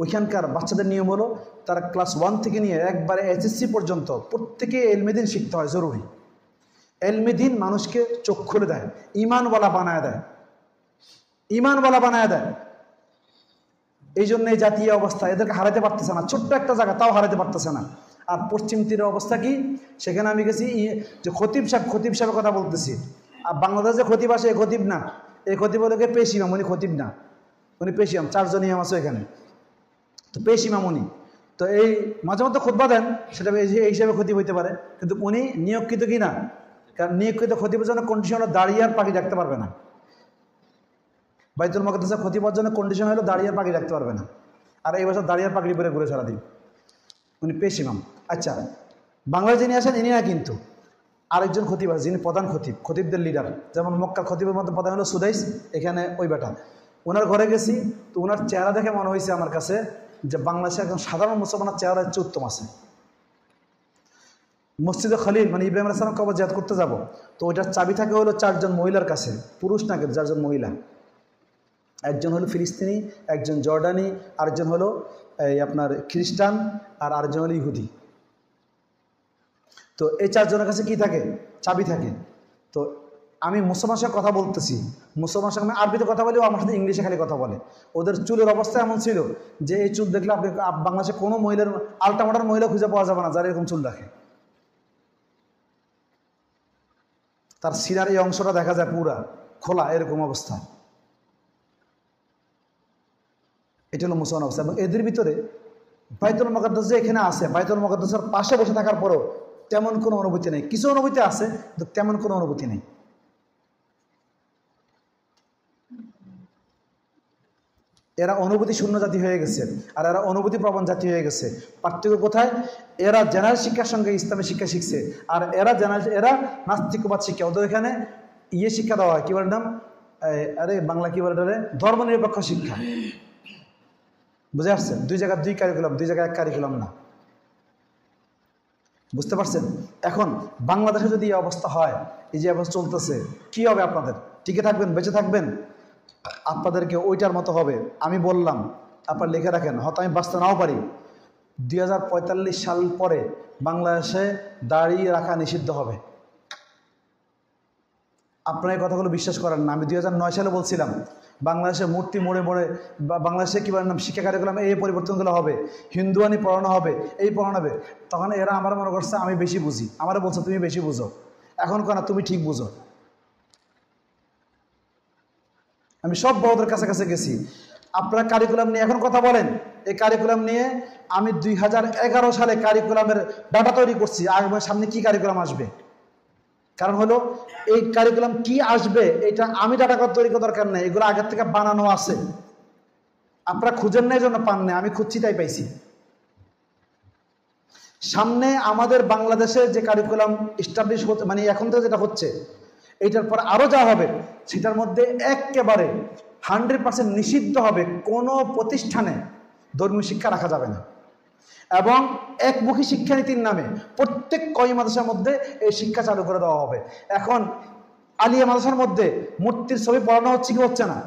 ওইখানকার বাচ্চাদের নিয়ম হলো তারা ক্লাস 1 থেকে নিয়ে একবারে SSC পর্যন্ত প্রত্যেকে এলমেদিন শিখতে হয়, জরুরি। এলমেদিন মানুষকে চোখ খুলে দেয়, ইমানওয়ালা বানায় দেয়, ইমানওয়ালা বানায় দেয়। এই জন্য এই জাতীয় অবস্থা, এদেরকে হারাতে পারতেছে না, ছোট্ট একটা জায়গা তাও হারাতে পারতেছে না। আর পশ্চিম তীরের অবস্থা কি? সেখানে আমি গেছি যে খতিব সাহেবের কথা বলতেছি। আর বাংলাদেশে খতিব আসে, এই খতিব না, এই খতিব হলো পেশ ইমাম, উনি খতিব না, উনি পেশ ইমাম। 4 জন ইমাম আছে এখানে, তো পেশ ইমাম উনি। তো এই মাঝে মধ্যে খুতবা দেন, সেটা এই হিসাবে খতিব হইতে পারে, কিন্তু উনি নিয়োগকৃত কি না? কারণ নিয়োগকৃত খতিবের জন্য কন্ডিশন হলো দাঁড়িয়ে আর পাখি রাখতে পারবে না। বাইতুল মুকদ্দাসে খতিবার জন্য কন্ডিশন হলো দাঁড়িয়ে আর পাখি রাখতে পারবে না। আর এই বছর দাঁড়িয়ে পাখি পরে ঘুরে সারাদিন, উনি পেশ ইমাম। আচ্ছা, বাংলায় যিনি আসেন ইনি না, কিন্তু আরেকজন খতিব আছে যিনি প্রধান খতিব, খতিবদের লিডার। যেমন মক্কার খতিবের মধ্যে প্রধান হলো সুদাইস, এখানে ওই বেটা। ওনার ঘরে গেছি, তো ওনার চেহারা দেখে মনে হয়েছে আমার কাছে যে বাংলাদেশে একজন সাধারণ মুসলমানের চেহারা হচ্ছে উত্তম আছে। মসজিদে খলিল মানে ইব্রাহিম আলাইহিস সালাম কবর জিয়ারত করতে যাব, তো ওইটার চাবি থাকে হলো 4 জন মহিলার কাছে, পুরুষ না কিন্তু 4 জন মহিলা। একজন হলো ফিলিস্তিনি, একজন জর্ডানি, আরেকজন হলো আপনার খ্রিস্টান, আর আরেকজন হলো ইহুদি। তো এই 4 জনের কাছে কি থাকে? চাবি থাকে। তো আমি মুসলমানের সাথে কথা বলতেছি, মুসলমানের সাথে আমি আরবিতে কথা বলি, ও আমার সাথে ইংলিশে খালি কথা বলে। ওদের চুলের অবস্থা এমন ছিল যে এই চুল দেখলে আপনি বাংলাদেশে কোনো মহিলার, আলটামাটার মহিলা খুঁজে পাওয়া যাবে না যারা এরকম চুল রাখে। তার সিনার এই অংশটা দেখা যায় পুরা খোলা, এরকম অবস্থা। এটা হলো মুসলমান অবস্থা। এবং এদের ভিতরে বাইতুল মুকদ্দাস যে এখানে আছে, বাইতুল মুকদ্দাসের পাশে বসে থাকার পরেও তেমন কোনো অনুভূতি নেই। কিছু অনুভূতি আছে, কিন্তু তেমন কোনো অনুভূতি নেই। এরা অনুভূতি শূন্য জাতি হয়ে গেছে, আর এরা অনুভূতি প্রবণ জাতি হয়ে গেছে। পার্থক্য কোথায়? এরা জেনারেল শিক্ষার সঙ্গে ইসলামী শিক্ষা শিখছে, আর এরা নাস্তিকবাদ শিক্ষা। ওদের এখানে শিক্ষা দেওয়া হয়, কি বলে নাম, আরে বাংলা কি বলে, ধর্ম নিরপেক্ষ শিক্ষা। বুঝে আসছেন? 2 জায়গায় 2 কারিকুলাম, 2 জায়গায় 1 কারিকুলাম না। বুঝতে পারছেন? এখন বাংলাদেশে যদি এই অবস্থা হয়, এই যে অবস্থা চলতেছে, কি হবে আপনাদের? টিকে থাকবেন, বেঁচে থাকবেন? আপনাদেরকে ওইটার মতো হবে। আমি বললাম, আপনার লিখে রাখেন, হয়তো আমি বাঁচতে নাও পারি, 2045 সাল পরে বাংলাদেশে দাড়ি রাখা নিষিদ্ধ হবে। আপনারা এই কথাগুলো বিশ্বাস করেন না। আমি 2009 সালে বলছিলাম বাংলাদেশে মূর্তি মোড়ে মোড়ে, বাংলাদেশে কী নাম, শিক্ষা কারিকুলাম এই পরিবর্তনগুলো হবে, হিন্দুয়ানি পড়ানো হবে, এই পড়ানো হবে। তখন এরা আমার মনে করছে আমি বেশি বুঝি, আমারও বলছে তুমি বেশি বুঝো। এখন কেন তুমি ঠিক বুঝো। আমি সব বড়দের কাছে গেছি, আপনারা কারিকুলাম নিয়ে এখন কথা বলেন। এই কারিকুলাম নিয়ে আমি 2011 সালে কারিকুলামের ডাটা তৈরি করছি, আর সামনে কি কারিকুলাম আসবে। কারণ হলো এই কারিকুলাম কি আসবে এটা আমি ডাটা তৈরি করার দরকার নেই, এগুলো আগের থেকে বানানো আছে। আপনারা খুঁজেন না, এই জন্য পান না, আমি খুঁজছি তাই পাইছি। সামনে আমাদের বাংলাদেশে যে কারিকুলাম এস্টাবলিশ হচ্ছে, মানে এখন থেকে যেটা হচ্ছে, এইটার পর আরো যা হবে সেটার মধ্যে একেবারে 100% নিষিদ্ধ হবে, কোনো প্রতিষ্ঠানে ধর্মীয় শিক্ষা রাখা যাবে না। এবং একমুখী শিক্ষানীতির নামে প্রত্যেক কওমি মাদ্রাসার মধ্যে এই শিক্ষা চালু করে দেওয়া হবে। এখন আলিয়া মাদ্রাসার মধ্যে মূর্তির ছবি পড়ানো হচ্ছে কি হচ্ছে না?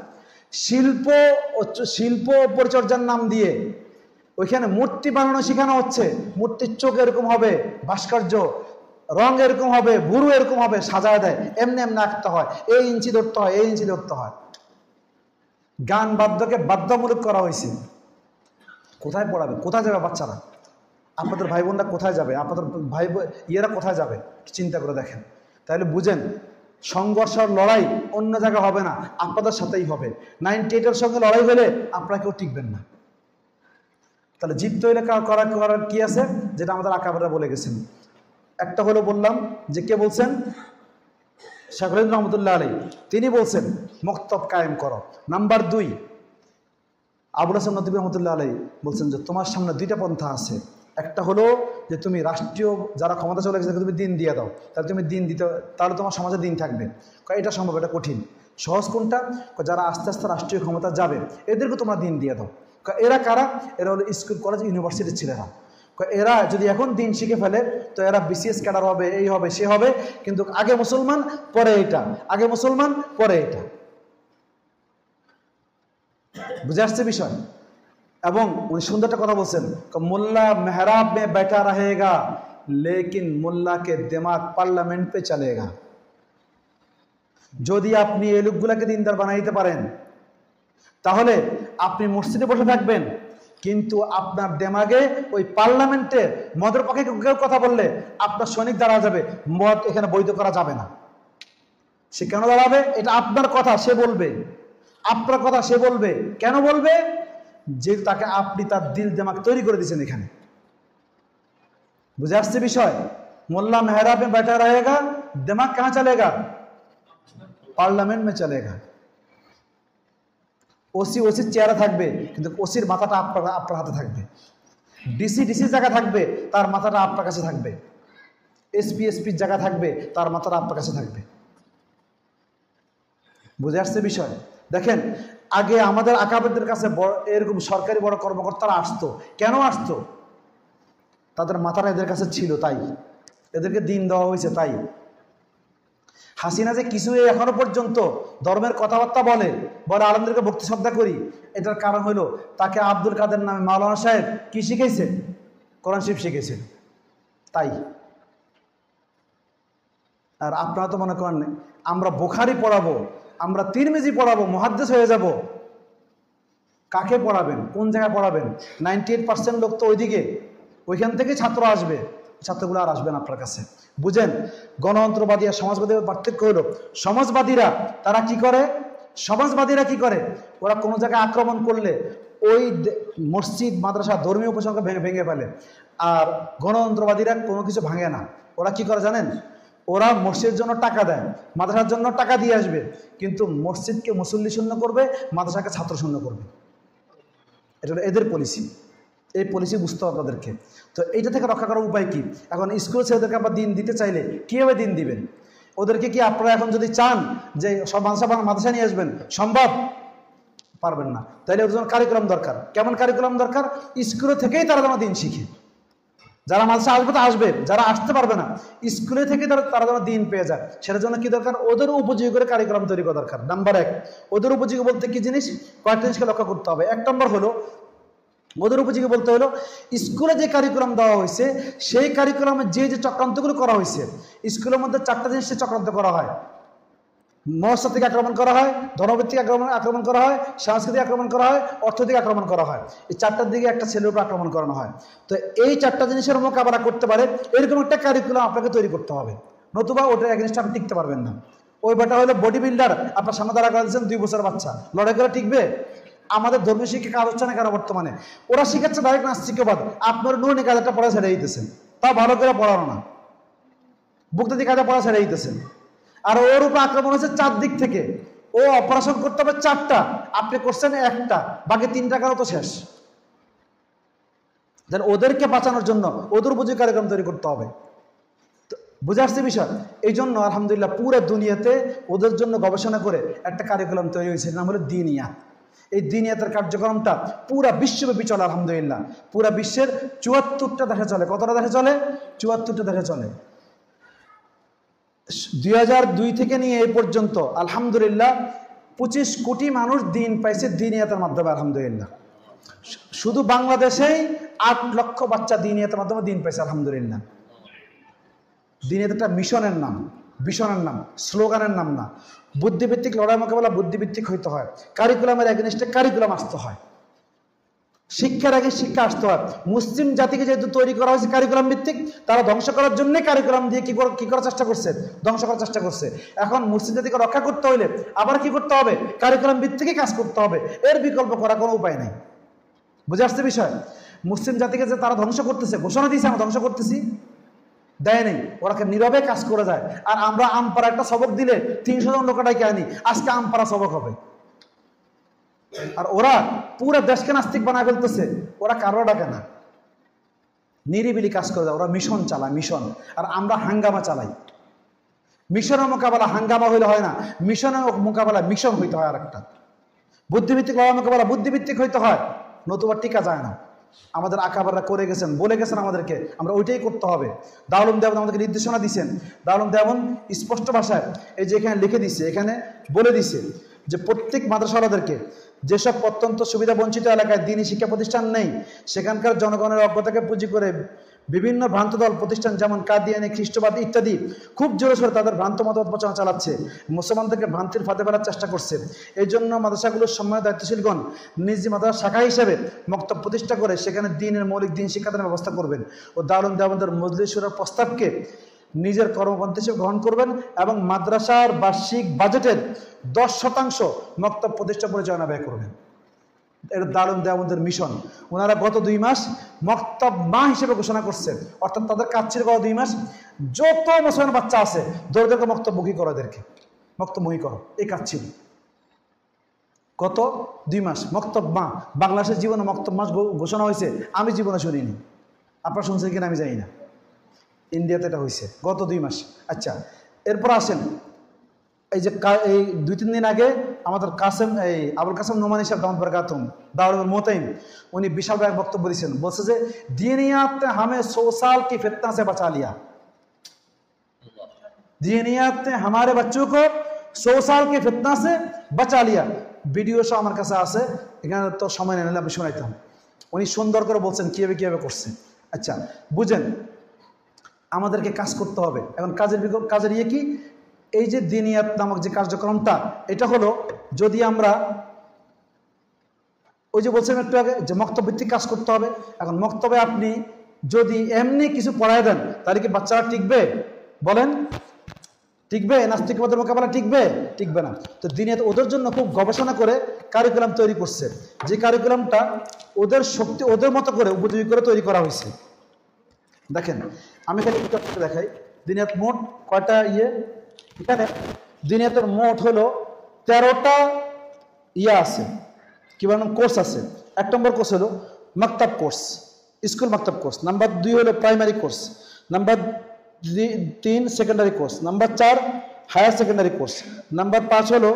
শিল্প পরিচর্যার নাম দিয়ে ওইখানে মূর্তি বানানো শেখানো হচ্ছে। মূর্তির চোখ এরকম হবে, ভাস্কর্য রং এরকম হবে, বুড়ো এরকম হবে, সাজায় দেয়, এমনি এমনি আঁকতে হয়, এই ইঞ্চি ধরতে হয়, এই ইঞ্চি ধরতে হয়। গান বাদ্যকে বাধ্যমূলক করা হয়েছে। কোথায় পড়াবে? কোথায় যাবে বাচ্চারা? আপনাদের ভাই বোনরা কোথায় যাবে? আপনাদের ইয়েরা কোথায় যাবে? চিন্তা করে দেখেন। তাহলে বুঝেন, সংঘর্ষের লড়াই অন্য জায়গায় হবে না, আপনাদের সাথেই হবে। 98-এর সঙ্গে লড়াই হলে আপনারা কেউ টিকবেন না। তাহলে জিততে হইলে করার কি আছে, যেটা আমাদের আকাবেররা বলে গেছেন। একটা হলো বললাম যে কে বলছেন, শেখ রহমতুল্লাহ আলাইহি, তিনি বলছেন মক্তব কায়েম করো। নাম্বার 2, আবুল হাসান নদভী রহমতুল্লাহ আলাইহি বলছেন যে তোমার সামনে 2টা পন্থা আছে। একটা হলো যে তুমি রাষ্ট্রীয় যারা ক্ষমতা চলে গেছে তুমি দিন দিয়ে দাও, তাহলে তুমি দিন দিতে, তাহলে তোমার সমাজে দিন থাকবে। এটা সম্ভব, এটা কঠিন। সহজ কোনটা? যারা আস্তে আস্তে রাষ্ট্রীয় ক্ষমতা যাবে এদেরকে তোমরা দিন দিয়ে দাও। এরা কারা? এরা হলো স্কুল কলেজ ইউনিভার্সিটির ছেলেরা। এরা যদি এখন দিন শিখে ফেলে তো এরা বিসিএস ক্যাডার হবে, এই হবে, সে হবে, কিন্তু আগে মুসলমান পরে এটা, আগে মুসলমান পরে এটা। বুঝে আসছে বিষয়? এবং উনি সুন্দরটা কথা বলছেন, মোল্লা মেহরাব মে बैठा रहेगा लेकिन মোল্লা কে দিমাগ পার্লামেন্ট পে চলেগা। যদি আপনি এই লোকগুলাকে দিনদার বানাইতে পারেন তাহলে আপনি মসজিদে বসে থাকবেন, কিন্তু আপনার দেমাগে ওই পার্লামেন্টে মদের পক্ষে কেউ কথা বললে আপনার সৈনিক দাঁড়া যাবে, মদ এখানে বৈধ করা যাবে না। সে কেন দাঁড়াবে? এটা আপনার কথা সে বলবে, আপনার কথা সে বলবে। কেন বলবে? যে তাকে আপনি তার দিল দেমাগ তৈরি করে দিয়েছেন এখানে। বুঝে আসছে বিষয়? মোল্লা মেহরাব में बैठा रहेगा, दिमाग कहाँ चलेगा? पार्लियामेंट में चलेगा। ওসির চেয়ারে থাকবে, কিন্তু ওসির মাথাটা আপনার হাতে থাকবে। ডিসির জায়গা থাকবে, তার মাথাটা আপনার কাছে থাকবে। এসপির জায়গা থাকবে, তার মাথাটা আপনার কাছে থাকবে। বুঝে আসছে বিষয়? দেখেন, আগে আমাদের আকাবেরদের কাছে এরকম সরকারি বড় কর্মকর্তারা আসতো। কেন আসতো? তাদের মাথাটা এদের কাছে ছিল, তাই এদেরকে দিন দেওয়া হয়েছে। তাই হাসিনা যে কিছু এখনো পর্যন্ত ধর্মের কথাবার্তা বলে আলেমদেরকে ভক্তি শ্রদ্ধা করি, এটার কারণ হলো তাকে আব্দুল কাদের নামে মাওলানা সাহেব কি শিখেছে? কোরআন শরীফ শিখেছে। তাই আর আপনারা তো মনে করেন আমরা বুখারী পড়াবো, আমরা তিরমিজি পড়াবো, মুহাদ্দিস হয়ে যাব। কাকে পড়াবেন? কোন জায়গায় পড়াবেন? 98% লোক তো ওইদিকে, ওইখান থেকে ছাত্র আসবে, ছাত্রগুলো আর আসবেন আপনার কাছে। বুঝেন, গণতন্ত্রবাদী আর সমাজবাদীর পার্থক্য হলো, সমাজবাদীরা তারা কি করে? সমাজবাদীরা কি করে? ওরা কোনো জায়গায় আক্রমণ করলে ওই মসজিদ মাদ্রাসা ধর্মীয় উপসংখ্যা ভেঙে ফেলে। আর গণতন্ত্রবাদীরা কোনো কিছু ভাঙে না। ওরা কি করে জানেন? ওরা মসজিদের জন্য টাকা দেয়, মাদ্রাসার জন্য টাকা দিয়ে আসবে, কিন্তু মসজিদকে মুসল্লি শূন্য করবে, মাদ্রাসাকে ছাত্র শূন্য করবে। এটা হলো এদের পলিসি। এই পলিসি বুঝতে হবে আপনাদেরকে। তো এইটা থেকে রক্ষা করার উপায় কি? এখন স্কুল ছেলেদেরকে আপনার দিন দিতে চাইলে কীভাবে দিন দিবেন? ওদেরকে কি আপনারা এখন যদি চান যে সব মাদ্রাসা নিয়ে আসবেন, সম্ভব? পারবেন না। তাইলে ওর জন্য কারিকুলাম দরকার। কেমন কারিকুলাম দরকার? স্কুলে থেকেই তারা যেন দিন শিখে। যারা মাদ্রাসা আসবে তো আসবে, যারা আসতে পারবে না স্কুলে থেকে তারা যেন দিন পেয়ে যায়। সেটার জন্য কি দরকার? ওদের উপযোগী করে কারিকুলাম তৈরি করা দরকার। নাম্বার 1, ওদের উপযোগী বলতে কি জিনিস? কয়েকটা জিনিসকে লক্ষ্য করতে হবে। 1 নম্বর হলো ওদের উপযোগী বলতে হলো স্কুলে যে কারিকুলাম দেওয়া হয়েছে সেই কারিকুলামে যে চক্রান্তগুলো করা হয়েছে, স্কুলের মধ্যে 4টা জিনিসের চক্রান্ত করা হয়। মনস্তাত্ত্বিক আক্রমণ করা হয়, ধর্মভিত্তিক আক্রমণ করা হয়, সাংস্কৃতিক আক্রমণ করা হয়, অর্থনৈতিক আক্রমণ করা হয়। এই 4টার দিকে একটা ছেলের উপর আক্রমণ করানো হয়। তো এই 4টা জিনিসের মোকাবেলা করতে পারে এরকম একটা কারিকুলাম আপনাকে তৈরি করতে হবে, নতুবা ওটা এগেইনস্টে আপনি টিকতে পারবেন না। ওই বেটা হলো বডি বিল্ডার, আপনার সামনে দাঁড়া করেছেন 2 বছরের বাচ্চা, লড়াই করে টিকবে? আমাদের ধর্মীয় শিক্ষা কাজ হচ্ছে না কেন বর্তমানে? ওরা শিখাচ্ছে ডাইরেক্ট নাস্তিকবাদ, আপনার নুরনি কাজটা পড়া ছেড়ে দিতেছেন, তা ভালো করে পড়ানো না। বুকদাদি কায়দা পড়া ছেড়ে দিতেছেন। আর ওর উপর আক্রমণ হচ্ছে 4 দিক থেকে। ও অপারেশন করতে হবে 4টা, আপনি করছেন 1টা, বাকি 3টা কারো তো শেষ। দেন ওদেরকে বাঁচানোর জন্য ওদের উপযোগী কার্যক্রম তৈরি করতে হবে। বুঝে আসছে বিষয়? এই জন্য আলহামদুলিল্লাহ পুরো দুনিয়াতে ওদের জন্য গবেষণা করে একটা কারিকুলাম তৈরি হয়েছে, নাম হলো দিনিয়াত। এই দিনিয়াতের কার্যক্রমটা পুরা বিশ্বব্যাপী চলে আলহামদুলিল্লাহ। পুরা বিশ্বের 74টা দেশে চলে। কতটা দেশে চলে? 74টা দেশে চলে। 2002 থেকে নিয়ে এই পর্যন্ত আলহামদুলিল্লাহ 25 কোটি মানুষ দিন পাইছে দিনিয়াতের মাধ্যমে আলহামদুলিল্লাহ। শুধু বাংলাদেশেই 8 লক্ষ বাচ্চা দিনিয়াতের মাধ্যমে দিন পাইছে আলহামদুলিল্লাহ। দিনিয়াত একটা মিশনের নাম, ভিশনের নাম, স্লোগানের নাম না। বুদ্ধিভিত্তিক লড়াই মোকাবেলা বুদ্ধিভিত্তিক হইতে হয়। কারিকুলামের এগেনস্টে কারিকুলাম আসতে হয়। শিক্ষার আগে শিক্ষা আসতে হয়। মুসলিম জাতিকে যেহেতু তৈরি করা হয়েছে কারিকুলাম ভিত্তিক, তারা ধ্বংস করার জন্য কারিকুলাম দিয়ে কি করার চেষ্টা করছে? ধ্বংস করার চেষ্টা করছে। এখন মুসলিম জাতিকে রক্ষা করতে হইলে আবার কি করতে হবে? কারিকুলাম ভিত্তিকই কাজ করতে হবে। এর বিকল্প করার কোনো উপায় নেই। বুঝে আসছে বিষয়? মুসলিম জাতিকে যে তারা ধ্বংস করতেছে, ঘোষণা দিয়েছে আমরা ধ্বংস করতেছি, দেয় নেই। ওরা নীরবে কাজ করে যায়। আর আমরা আমপারা একটা সবক দিলে 300 জন লোকটাকে আনি, আজকে আমপারা সবক হবে। আর ওরা পুরো দেশকে নাস্তিক বানায় ফেলতেছে। ওরা কারো ডাকে না, নিরিবিলি কাজ করে যায়। ওরা মিশন চালায়, মিশন। আর আমরা হাঙ্গামা চালাই। মিশনের মোকাবেলা হাঙ্গামা হইলে হয় না, মিশনের মোকাবেলা মিশন হইতে হয়। আর একটা বুদ্ধিভিত্তিক লড়াই মোকাবেলা বুদ্ধিভিত্তিক হইতে হয়, নতুবা টিকা যায় না। আমাদের আকাবাররা করে গেছেন, বলে গেছেন আমাদেরকে, আমরা ওইটাই করতে হবে। দারুল দেওয়ান আমাদেরকে নির্দেশনা দিচ্ছেন। দারুল দেওয়ান স্পষ্ট ভাষায় এই যে এখানে লিখে দিচ্ছে, এখানে বলে দিচ্ছে যে প্রত্যেক মাদ্রাসাওয়ালাদেরকে যেসব অত্যন্ত সুবিধা বঞ্চিত এলাকায় দ্বীনি শিক্ষা প্রতিষ্ঠান নেই, সেখানকার জনগণের অজ্ঞতাকে পুঁজি করে বিভিন্ন ভ্রান্ত দল প্রতিষ্ঠান যেমন কাদিয়ানি, খ্রিস্টবাদ ইত্যাদি খুব জোরে সোরে তাদের ভ্রান্ত মতবাদ প্রচার চালাচ্ছে, মুসলমানদেরকে ভ্রান্তির ফাঁদে ফেলার চেষ্টা করছে। এই জন্য মাদ্রাসাগুলোর সম্মানিত দায়িত্বশীলগণ নিজ মাদ্রাসা শাখা হিসেবে মক্তব প্রতিষ্ঠা করে সেখানে দ্বীনের মৌলিক দ্বীন শিক্ষাদানের ব্যবস্থা করবেন ও দারুল দেওবন্দের মজলিসুরের প্রস্তাবকে নিজের কর্মপন্থা হিসেবে গ্রহণ করবেন এবং মাদ্রাসার বার্ষিক বাজেটের 10% মক্তব প্রতিষ্ঠা পরিচালনা ব্যয় করবেন। এটা দারুল দেওবন্দের মিশন। ওনারা গত 2 মাস মক্তব মা হিসেবে ঘোষণা করছেন। অর্থাৎ তাদের কাজ ছিল গত 2 মাস যত মুসলমান বাচ্চা আছে দৌড়দেরকে মক্তবমুখী করো, এদেরকে মক্তবমুখী করো, এই কাজ ছিল গত 2 মাস। মক্তব মা বাংলাদেশের জীবনে মক্তব মাস ঘোষণা হয়েছে, আমি জীবনে শুনিনি। আপনারা শুনছেন কিনা আমি জানি না। ইন্ডিয়াতে এটা হয়েছে গত 2 মাস। আচ্ছা, এরপর আসেন এই যে এই 2-3 দিন আগে আমাদের কাসেম এই আবুল কাসেম নোমানী সাহেব দাওয়াত বরকাতুম দাওয়াতুল মোতাইম উনি বিশাল এক বক্তব্য দিয়েছেন। বলছে যে দিনিয়াত ने हमें 100 साल की फितना से बचा लिया, दिनियात ने हमारे बच्चों को 100 साल की फितना से बचा लिया। ভিডিও সহ আমার কাছে আছে, এখানে তো সময় নেই, আমি শোনাইতাম। উনি সুন্দর করে বলছেন কিভাবে কিভাবে করছে। আচ্ছা বুঝেন, আমাদেরকে কাজ করতে হবে। এখন কাজের ইয়ে কি? এই যে দিনিয়াত নামক যে কার্যক্রমটা, এটা হলো যদি আমরা ওই যে বলছিলাম একটু আগে যে মক্তব ভিত্তিক কাজ করতে হবে। এখন মক্তবে আপনি যদি এমনি কিছু পড়ায় দেন তাহলে কি বাচ্চারা টিকবে? বলেন, টিকবে? নাস্তিকবাদের মোকাবেলা টিকবে? টিকবে না। তো দিনিয়াত ওদের জন্য খুব গবেষণা করে কারিকুলাম তৈরি করছে, যে কারিকুলামটা ওদের শক্তি ওদের মতো করে উপযোগী করে তৈরি করা হয়েছে। দেখেন আমি খালি একটু দেখাই দিনিয়াত মোট কয়টা ইয়ে। এখানে দিনিয়াতের মোট হলো 13টা ইয়া আছে, কি বলেন, কোর্স আছে। 1 নম্বর কোর্স হলো মাকতাব কোর্স, স্কুল মাকতাব কোর্স। নাম্বার 2 হলো primary course. Number 3 secondary course. Number 4 higher secondary course. Number 5 হলো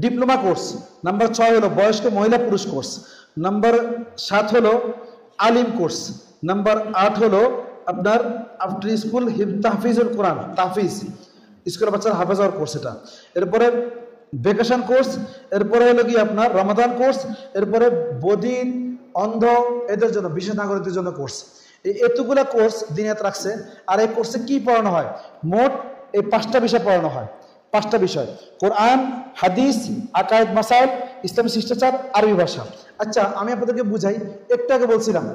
ডিপ্লোমা কোর্স। নাম্বার 6 হলো বয়স্ক মহিলা পুরুষ কোর্স। নাম্বার 7 হলো আলিম কোর্স। নাম্বার 8 হলো আপনার আফটার স্কুল তাহফিজুল কোরআন, তাহফিজ স্কুলের বাচ্চারা হাফেজ হওয়ার কোর্স এটা। এরপরে ভেকেশন কোর্স। এরপরে হলো কি আপনার রমাদান কোর্স। এরপরে বদিন, অন্ধ এদের জন্য, বিশেষ নাগরিকদের জন্য কোর্স। এই এতগুলো কোর্স দিনিয়াত রাখছে। আর এই কোর্সে কি পড়ানো হয়? মোট এই 5টা বিষয় পড়ানো হয়। 5টা বিষয়: কোরআন, হাদিস, আকায়েদ মাসাইল, ইসলামী শিষ্টাচার, আরবি ভাষা। আচ্ছা আমি আপনাদেরকে বুঝাই। একটু আগে বলছিলাম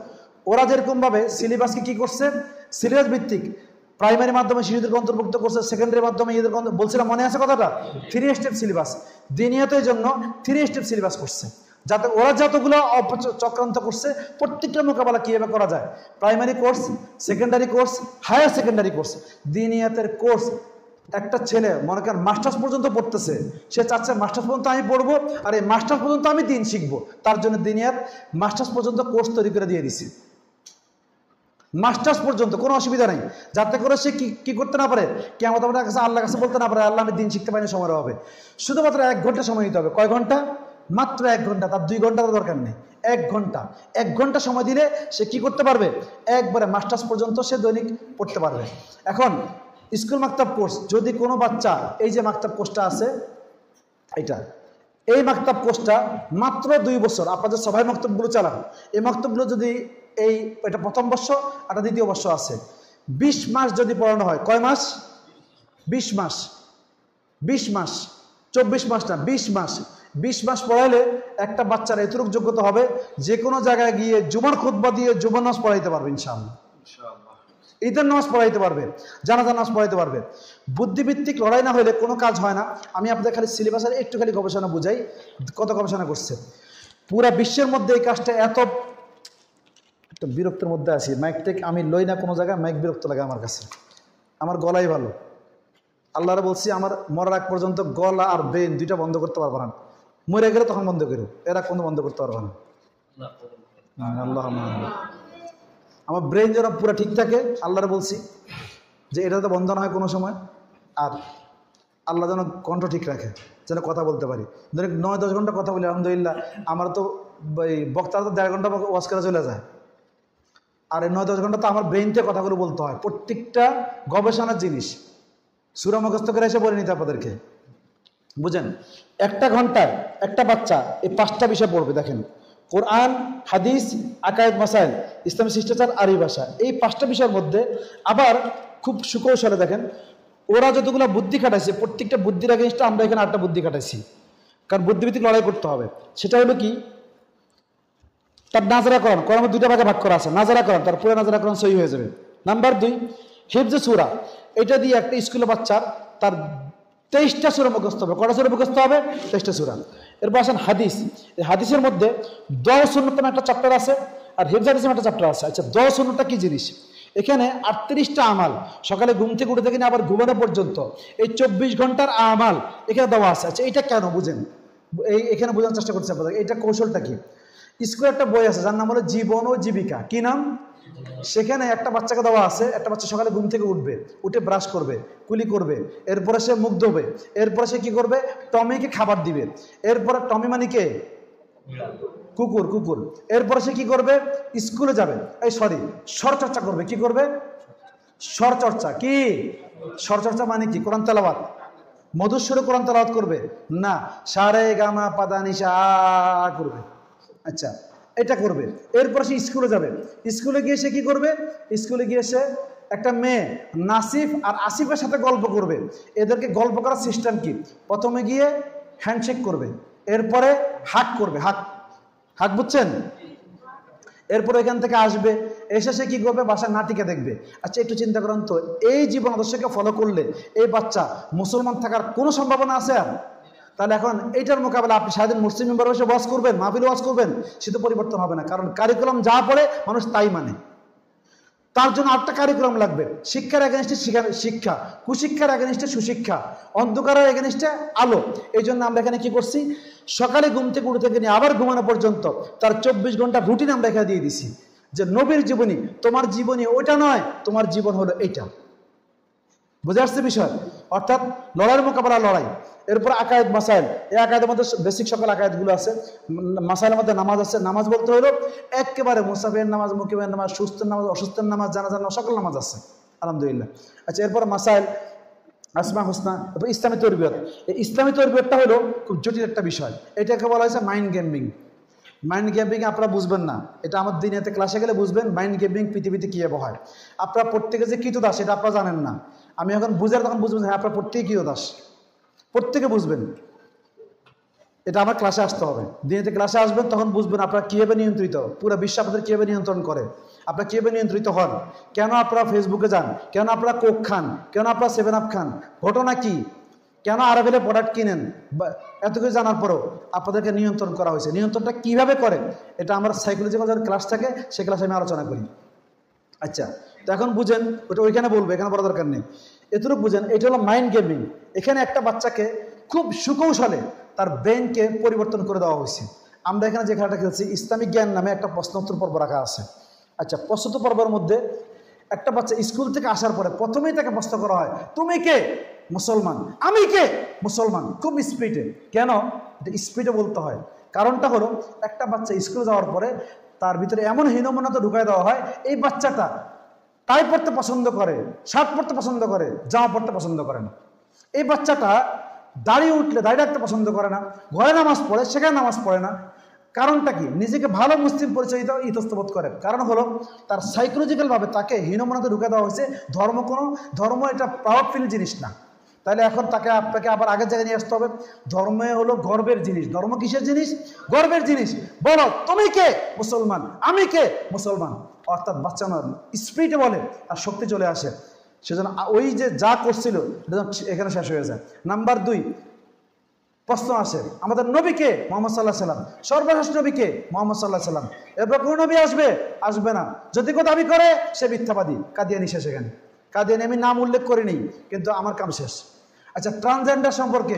ওরা যেরকম ভাবে সিলেবাসকে কি করছে, সিলেবাস ভিত্তিক প্রাইমারি মাধ্যমে শিশুদেরকে অন্তর্ভুক্ত করছে, সেকেন্ডারি মাধ্যমে বলছিলাম, মনে আছে কথাটা? 3 স্টেপ সিলেবাস। দিনিয়াতের জন্য 3 স্টেপ সিলেবাস করছে। যাতে ওরা যতগুলো চক্রান্ত করছে প্রত্যেকটা মোকাবেলা কীভাবে করা যায়। Primary course, secondary course, higher secondary course, দিনিয়াতের কোর্স। একটা ছেলে মনে করেন মাস্টার্স পর্যন্ত পড়তেছে, সে চাচ্ছে মাস্টার্স পর্যন্ত আমি পড়বো, আর এই মাস্টার্স পর্যন্ত আমি দিন শিখবো। তার জন্য দিনিয়াত মাস্টার্স পর্যন্ত কোর্স তৈরি করে দিয়ে দিছি, মাস্টার্স পর্যন্ত কোনো অসুবিধা নেই, যাতে করে সে কি করতে না পারে, কেমন আপনার কাছে আল্লাহর কাছে বলতে না পারে আল্লাহ আমি দিন শিখতে পারিনি, সময় হবে। শুধুমাত্র 1 ঘন্টা সময় দিতে হবে। কয় ঘন্টা? মাত্র 1 ঘন্টা, তার 2 ঘন্টার দরকার নেই। 1 ঘন্টা সময় দিলে সে কি করতে পারবে, একবারে মাস্টার্স পর্যন্ত সে দৈনিক পড়তে পারবে। এখন স্কুল মাকতাব কোর্স, যদি কোনো বাচ্চা, এই যে মাকতাব কোর্সটা আছে এটা, এই মাকতাব কোর্সটা মাত্র 2 বছর, আপনাদের সবাই মক্তবগুলো চালান, এই মক্তবগুলো যদি এটা প্রথম বর্ষ আর দ্বিতীয় বর্ষ আছে, 20 মাস যদি পড়ানো হয়, কয় মাস? 20 মাস, 20 মাস, 24 মাস না, 20 মাস। 20 মাস পড়াইলে একটা বাচ্চার এতটুকু যোগ্যতা হবে যে কোনো জায়গায় গিয়ে জুমার খুতবা দিয়ে জুমার নামাজ পড়াইতে পারবে ইনশাআল্লাহ, ঈদের নামাজ পড়াইতে পারবে, জানাজার নামাজ পড়াইতে পারবে। বুদ্ধিভিত্তিক লড়াই না হলে কোনো কাজ হয় না। আমি আপনাদের খালি সিলেবাসের একটু খালি গবেষণা বুঝাই, কত গবেষণা করছে পুরা বিশ্বের মধ্যে। এই কাজটা এত একটা বিরক্তের মধ্যে আছি, মাইক টেক আমি লই না কোনো জায়গায়, মাইক বিরক্ত লাগে আমার কাছে, আমার গলাই ভালো। আল্লাহরা বলছি আমার মরার আগ পর্যন্ত গলা আর ব্রেন দুইটা বন্ধ করতে পারবো না, মরে গেলে তখন বন্ধ করো, এরা কোনো বন্ধ করতে পারবো না। আল্লাহ আমার ব্রেন যেন পুরো ঠিক থাকে, আল্লাহরা বলছি যে এটা তো বন্ধ না হয় কোনো সময়, আর আল্লাহ যেন কণ্ঠ ঠিক রাখে, যেন কথা বলতে পারি। ধরেন 9-10 ঘন্টা কথা বলি আলহামদুলিল্লাহ, আমার তো বক্তারা তো 1.5 ঘন্টা ওয়াজ করে চলে যায়, আর এই 9-10 ঘন্টা তো আমার ব্রেন থেকে কথাগুলো বলতে হয়, প্রত্যেকটা গবেষণার জিনিস সূরা মুখস্থ করে এসে বলে নিতে আপনাদেরকে, বুঝেন। 1 ঘন্টায় একটা বাচ্চা এই 5টা বিষয় পড়বে। দেখেন, কোরআন, হাদিস, আকায়েদ, মাসাইল, ইসলামী শিষ্টাচার, আরবি ভাষা, এই 5টা বিষয়ের মধ্যে আবার খুব সুকৌশলে দেখেন ওরা যতগুলো বুদ্ধি খাটাইছে, প্রত্যেকটা বুদ্ধির এগেইনস্টে আমরা এখানে 8টা বুদ্ধি খাটাইছি, কারণ বুদ্ধিভিত্তিক লড়াই করতে হবে। সেটা হলো কি, তার নাজারাকরণ, কোরআনে 2টা ভাগে ভাগ করা আছে, নাজারাকরণ, তার পুরো নাজারাকরণ সহি হয়ে যাবে। নাম্বার 2, হিফজে সূরা, এটা দিয়ে একটা স্কুলের বাচ্চার তার 23টা সূরা মুখস্থ হবে। কটা সূরা মুখস্থ হবে? 23টা সূরা। এরপর আসেন হাদিস, এই হাদিসের মধ্যে দোয়া সুন্নাত নামে একটা চ্যাপ্টার আছে, আর হিফজ হাদিস নামে একটা চ্যাপ্টার আছে। আচ্ছা, দোয়া সুন্নাতটা কি জিনিস? এখানে 38টা আমাল, সকালে ঘুম থেকে উঠে থেকে আবার ঘুমানো পর্যন্ত এই 24 ঘন্টার আমাল এখানে দেওয়া আছে। আচ্ছা, এটা কেন বুঝেন, এখানে বোঝার চেষ্টা করছি আপনাদের, এটা কৌশলটা কি। স্কুলে একটা বই আছে যার নাম হলো জীবন ও জীবিকা। কি নাম? সেখানে একটা বাচ্চাকে দেওয়া আছে, একটা বাচ্চা সকালে ঘুম থেকে উঠবে, উঠে ব্রাশ করবে, কুলি করবে, এরপরে সে মুখ ধোবে, এরপরে সে কি করবে, টমিকে খাবার দিবে, এরপরে টমি মানে কে? কুকুর, কুকুর। এরপরে সে কি করবে, স্কুলে যাবে, স্বরচর্চা করবে। কি করবে? স্বরচর্চা। কি স্বরচর্চা মানে কি? কোরআন তেলাওয়াত, মধুর সুরে কোরআন তেলাওয়াত করবে না, সারে গামা পাদা নিশা করবে। আচ্ছা, এটা করবে। এরপর সে স্কুলে যাবে, স্কুলে গিয়ে সে কি করবে, স্কুলে গিয়ে সে একটা মেয়ে নাসিফ আর আসিফের সাথে গল্প করবে। এদেরকে গল্প করার সিস্টেম কি, প্রথমে গিয়ে হ্যান্ডশেক করবে, এরপরে হাক করবে, হাক হাক বুঝছেন? এরপর এখান থেকে আসবে, এসে সে কি করবে, বাসায় নাটিকা দেখবে। আচ্ছা, একটু চিন্তা করেন তো, এই জীবন আদর্শকে ফলো করলে এই বাচ্চা মুসলমান থাকার কোনো সম্ভাবনা আছে? আর তাহলে এখন এইটার মোকাবেলা আপনি সারাদিন মুসলিম মেম্বার বসে ওয়াজ করবেন, মাহফিলে ওয়াজ করবেন, সেটা পরিবর্তন হবে না, কারণ কারিকুলাম যা পড়ে মানুষ তাই মানে। তার জন্য আরেকটা কারিকুলাম লাগবে। শিক্ষার এগেনস্টে শিক্ষা, কুশিক্ষার এগেনস্টে সুশিক্ষা, অন্ধকারের এগেনস্টে আলো। এই জন্য আমরা এখানে কি করছি, সকালে ঘুম থেকে উঠে থেকে নিয়ে আবার ঘুমানো পর্যন্ত তার 24 ঘন্টা রুটিন আমরা এখানে দিয়ে দিছি, যে নবীর জীবনী, তোমার জীবনী ওইটা নয়, তোমার জীবন হলো এইটা। বুঝে আসছে বিষয়? অর্থাৎ লড়াইয়ের মোকাবেলা লড়াই। এরপর আকায়েদ, মাসাইল, এই আকায়েদের মধ্যে বেসিক সকল আকায়েদগুলো আছে। মাসাইলের মধ্যে নামাজ আছে, নামাজ বলতে হলো একেবারে মুসাফিরের নামাজ, মুকিমের নামাজ, সুস্থের নামাজ, অসুস্থের নামাজ, জানাজার নামাজ, সকল নামাজ আছে আলহামদুলিল্লাহ। আচ্ছা, এরপর মাসাইল, আসমা হোসনা, এরপর ইসলামী তরবিয়ত। এই ইসলামী তরবিয়তটা হলো খুব জটিল একটা বিষয়, এটাকে বলা হয়েছে মাইন্ড গেমিং। মাইন্ড গেমিং আপনারা বুঝবেন না, এটা আমার দিনেতে ক্লাসে গেলে বুঝবেন মাইন্ড গেমিং পৃথিবীতে কীভাবে হয়। আপনারা প্রত্যেকে যে কৃতদাস সেটা আপনারা জানেন না, আমি এখন বুঝার তখন বুঝবেন, হ্যাঁ আপনারা প্রত্যেকে কৃতদাস, প্রত্যেকে বুঝবেন। এটা আমার ক্লাসে আসতে হবে, দিনেতে ক্লাসে আসবেন, তখন বুঝবেন আপনারা কীভাবে নিয়ন্ত্রিত, পুরো বিশ্ব আপনাদের কীভাবে নিয়ন্ত্রণ করে, আপনারা কীভাবে নিয়ন্ত্রিত হন, কেন আপনারা ফেসবুকে যান, কেন আপনারা কোক খান, কেন আপনারা 7 আপ খান, ঘটনা কি, কেন আরাবেলের প্রোডাক্ট কিনেন, বা এত কিছু জানার পরেও আপনাদেরকে নিয়ন্ত্রণ করা হয়েছে। নিয়ন্ত্রণটা কিভাবে করে এটা আমার সাইকোলজিক্যাল যখন ক্লাস থাকে সেই ক্লাসে আমি আলোচনা করি। আচ্ছা, তো এখন বুঝেন, ওটা ওইখানে বলবো, এখানে বড় দরকার নেই। এতটুকু বুঝেন, এটা হলো মাইন্ড গেমিং। এখানে একটা বাচ্চাকে খুব সুকৌশলে তার ব্রেনকে পরিবর্তন করে দেওয়া হয়েছে। আমরা এখানে যে খেলাটা খেলছি, ইসলামিক জ্ঞান নামে একটা প্রশ্নোত্তর পর্ব রাখা আছে। আচ্ছা, প্রশ্নোত্তর পর্বের মধ্যে একটা বাচ্চা স্কুল থেকে আসার পরে প্রথমেই তাকে প্রশ্ন করা হয়, তুমি কে? মুসলমান। আমি কে? মুসলমান। খুব স্পিডে। কেন স্পিডে বলতে হয়? কারণটা হলো, একটা বাচ্চা স্কুলে যাওয়ার পরে তার ভিতরে এমন হীনমন্যতা ঢুকাই দেওয়া হয়, এই বাচ্চাটা টাই পড়তে পছন্দ করে, শার্ট পড়তে পছন্দ করে, জামা পড়তে পছন্দ করে না। এই বাচ্চাটা দাঁড়িয়ে উঠলে দাঁড়িয়ে রাখতে পছন্দ করে না, ঘরে নামাজ পড়ে সেখানে নামাজ পড়ে না। কারণটা কি? নিজেকে ভালো মুসলিম পরিচয় ইতস্তবোধ করে। কারণ হলো তার সাইকোলজিক্যালভাবে তাকে হীনমন্যতা ঢুকে দেওয়া হয়েছে। ধর্ম এটা পাওয়ারফুল জিনিস না। তাহলে এখন আপনাকে আবার আগের জায়গায় নিয়ে আসতে হবে। ধর্ম হলো গর্বের জিনিস। ধর্ম কিসের জিনিস? গর্বের জিনিস। বলো তুমি কে? মুসলমান। আমি কে? মুসলমান। অর্থাৎ বাচ্চা না স্পিডে বলে আর শক্তি চলে আসে। সেজন্য ওই যে যা করছিল এখানে শেষ হয়ে যায়। নাম্বার 2, প্রশ্ন আসে, আমাদের নবীকে মুহাম্মদ সাল্লাল্লাহু আলাইহি সাল্লাম, সর্বশ্রেষ্ঠ নবীকে মুহাম্মদ সাল্লাল্লাহু আলাইহি সাল্লাম, এরপর কোন নবী আসবে না। যদি কেউ দাবি করে সে মিথ্যাবাদী। কাদিয়ানি শেষ। এখানে কাদিয়ানি আমি নাম উল্লেখ করিনি, কিন্তু আমার কাম শেষ। আচ্ছা, ট্রান্সজেন্ডার সম্পর্কে,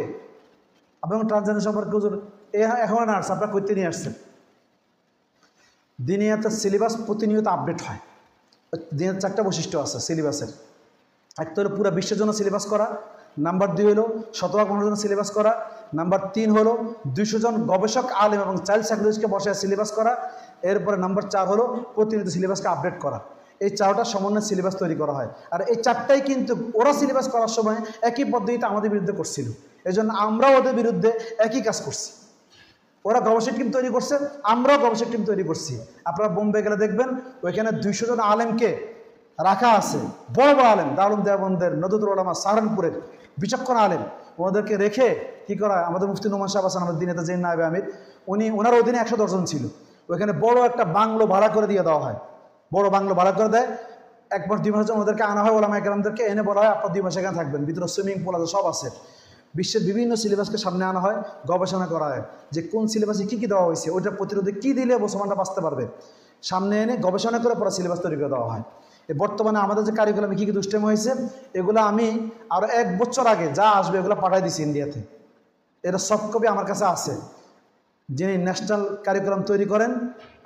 এবং ট্রান্সজেন্ডার সম্পর্কে এখন নার্স আপনারা করতে নিয়ে আসছেন। দিনিয়াতের সিলেবাস প্রতিনিয়ত আপডেট হয়। দিনের 4টা বৈশিষ্ট্য আছে সিলেবাসের। একটা হলো পুরো বিশ্বের জন্য সিলেবাস করা, নাম্বার 2 হলো শতভাগ মানুষের জন্য সিলেবাস করা, নাম্বার 3 হলো 200 জন গবেষক আলেম এবং চাইল্ড সাইকোলজিস্টকে বসে সিলেবাস করা, এরপরে নাম্বার 4 হলো প্রতিনিয়ত সিলেবাসকে আপডেট করা। এই 4টা সমন্বয়ে সিলেবাস তৈরি করা হয়। আর এই 4টাই কিন্তু ওরা সিলেবাস করার সময় একই পদ্ধতিতে আমাদের বিরুদ্ধে করছিল। এই জন্য আমরাও ওদের বিরুদ্ধে একই কাজ করছি। ওরা গবেষক টিম তৈরি করছে, আমরাও গবেষক টিম তৈরি করছি। আপনারা বোম্বে গেলে দেখবেন ওইখানে 200 জন আলেমকে রাখা আছে, বড় বড় আলেম, দারুল দেওবন্দের, নদরুল উলামা, সাহারানপুরের বিচক্ষণ আলেম। ওদেরকে রেখে কি করা, আমাদের মুফতি নোমান সাহেব আছেন, আমাদের দিনেতে জেন নায়েবে আমির, ওনার অধীনে 110 জন ছিল। ওইখানে বড় একটা বাংলো ভাড়া করে দিয়ে দেওয়া হয়, বড় বাংলো ভাড়া করে দেয়। 1 মাস 2 মাসের জন্য ওদেরকে আনা হয়, ওলামা একরামদেরকে এনে বলা হয় আপনার 2 মাস এখানে থাকবেন, ভিতরে সুইমিং পুল আছে, সব আছে। বিশ্বের বিভিন্ন সিলেবাসকে সামনে আনা হয়, গবেষণা করা হয় যে কোন সিলেবাসে কী কী দেওয়া হয়েছে, ওইটা প্রতিরোধে কী দিলে মুসলমানরা বাঁচতে পারবে, সামনে এনে গবেষণা করে পরে সিলেবাস তৈরি করে দেওয়া হয়। বর্তমানে আমাদের যে কারিকুলামে কী কী দুষ্টামি হয়েছে, এগুলো আমি আরও 1 বছর আগে যা আসবে এগুলো পাঠাই দিছি ইন্ডিয়াতে। এটা সফট কপি আমার কাছে আছে। যিনি ন্যাশনাল কারিকুলাম তৈরি করেন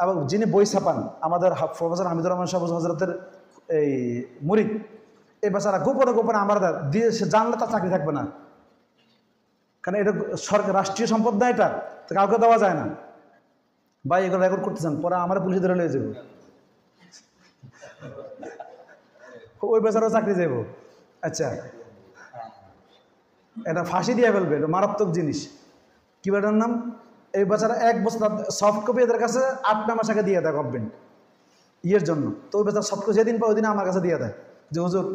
এবং যিনি বই ছাপান, আমাদের প্রফেসর হামিদুর রহমান সাহেব হজরতের এই মুরিদ, এই বেচারা গোপনে গোপনে আমরা দিয়ে সে জানলে তার চাকরি থাকবে না। কারণ এটা সরকার রাষ্ট্রীয় সম্পদ না, এটা তো কাউকে দেওয়া যায় না। ভাই এগুলো রেকর্ড করতেছেন, পরে আমার পুলিশে ধরে লয়ে যাব, ওই বেচারাও চাকরি যাব। আচ্ছা, এটা ফাঁসি দিয়ে ফেলবে, এটা মারাত্মক জিনিস। কি বেটার নাম? এই বেচারা 1 বছর সফট কপি এদের কাছে 8 মাস আগে দিয়ে দেয় গভর্নমেন্ট ইয়ের জন্য। তো ওই বেচারা সফট কপি যেদিন পায় ওই দিন আমার কাছে দিয়ে দেয় যে হুজুর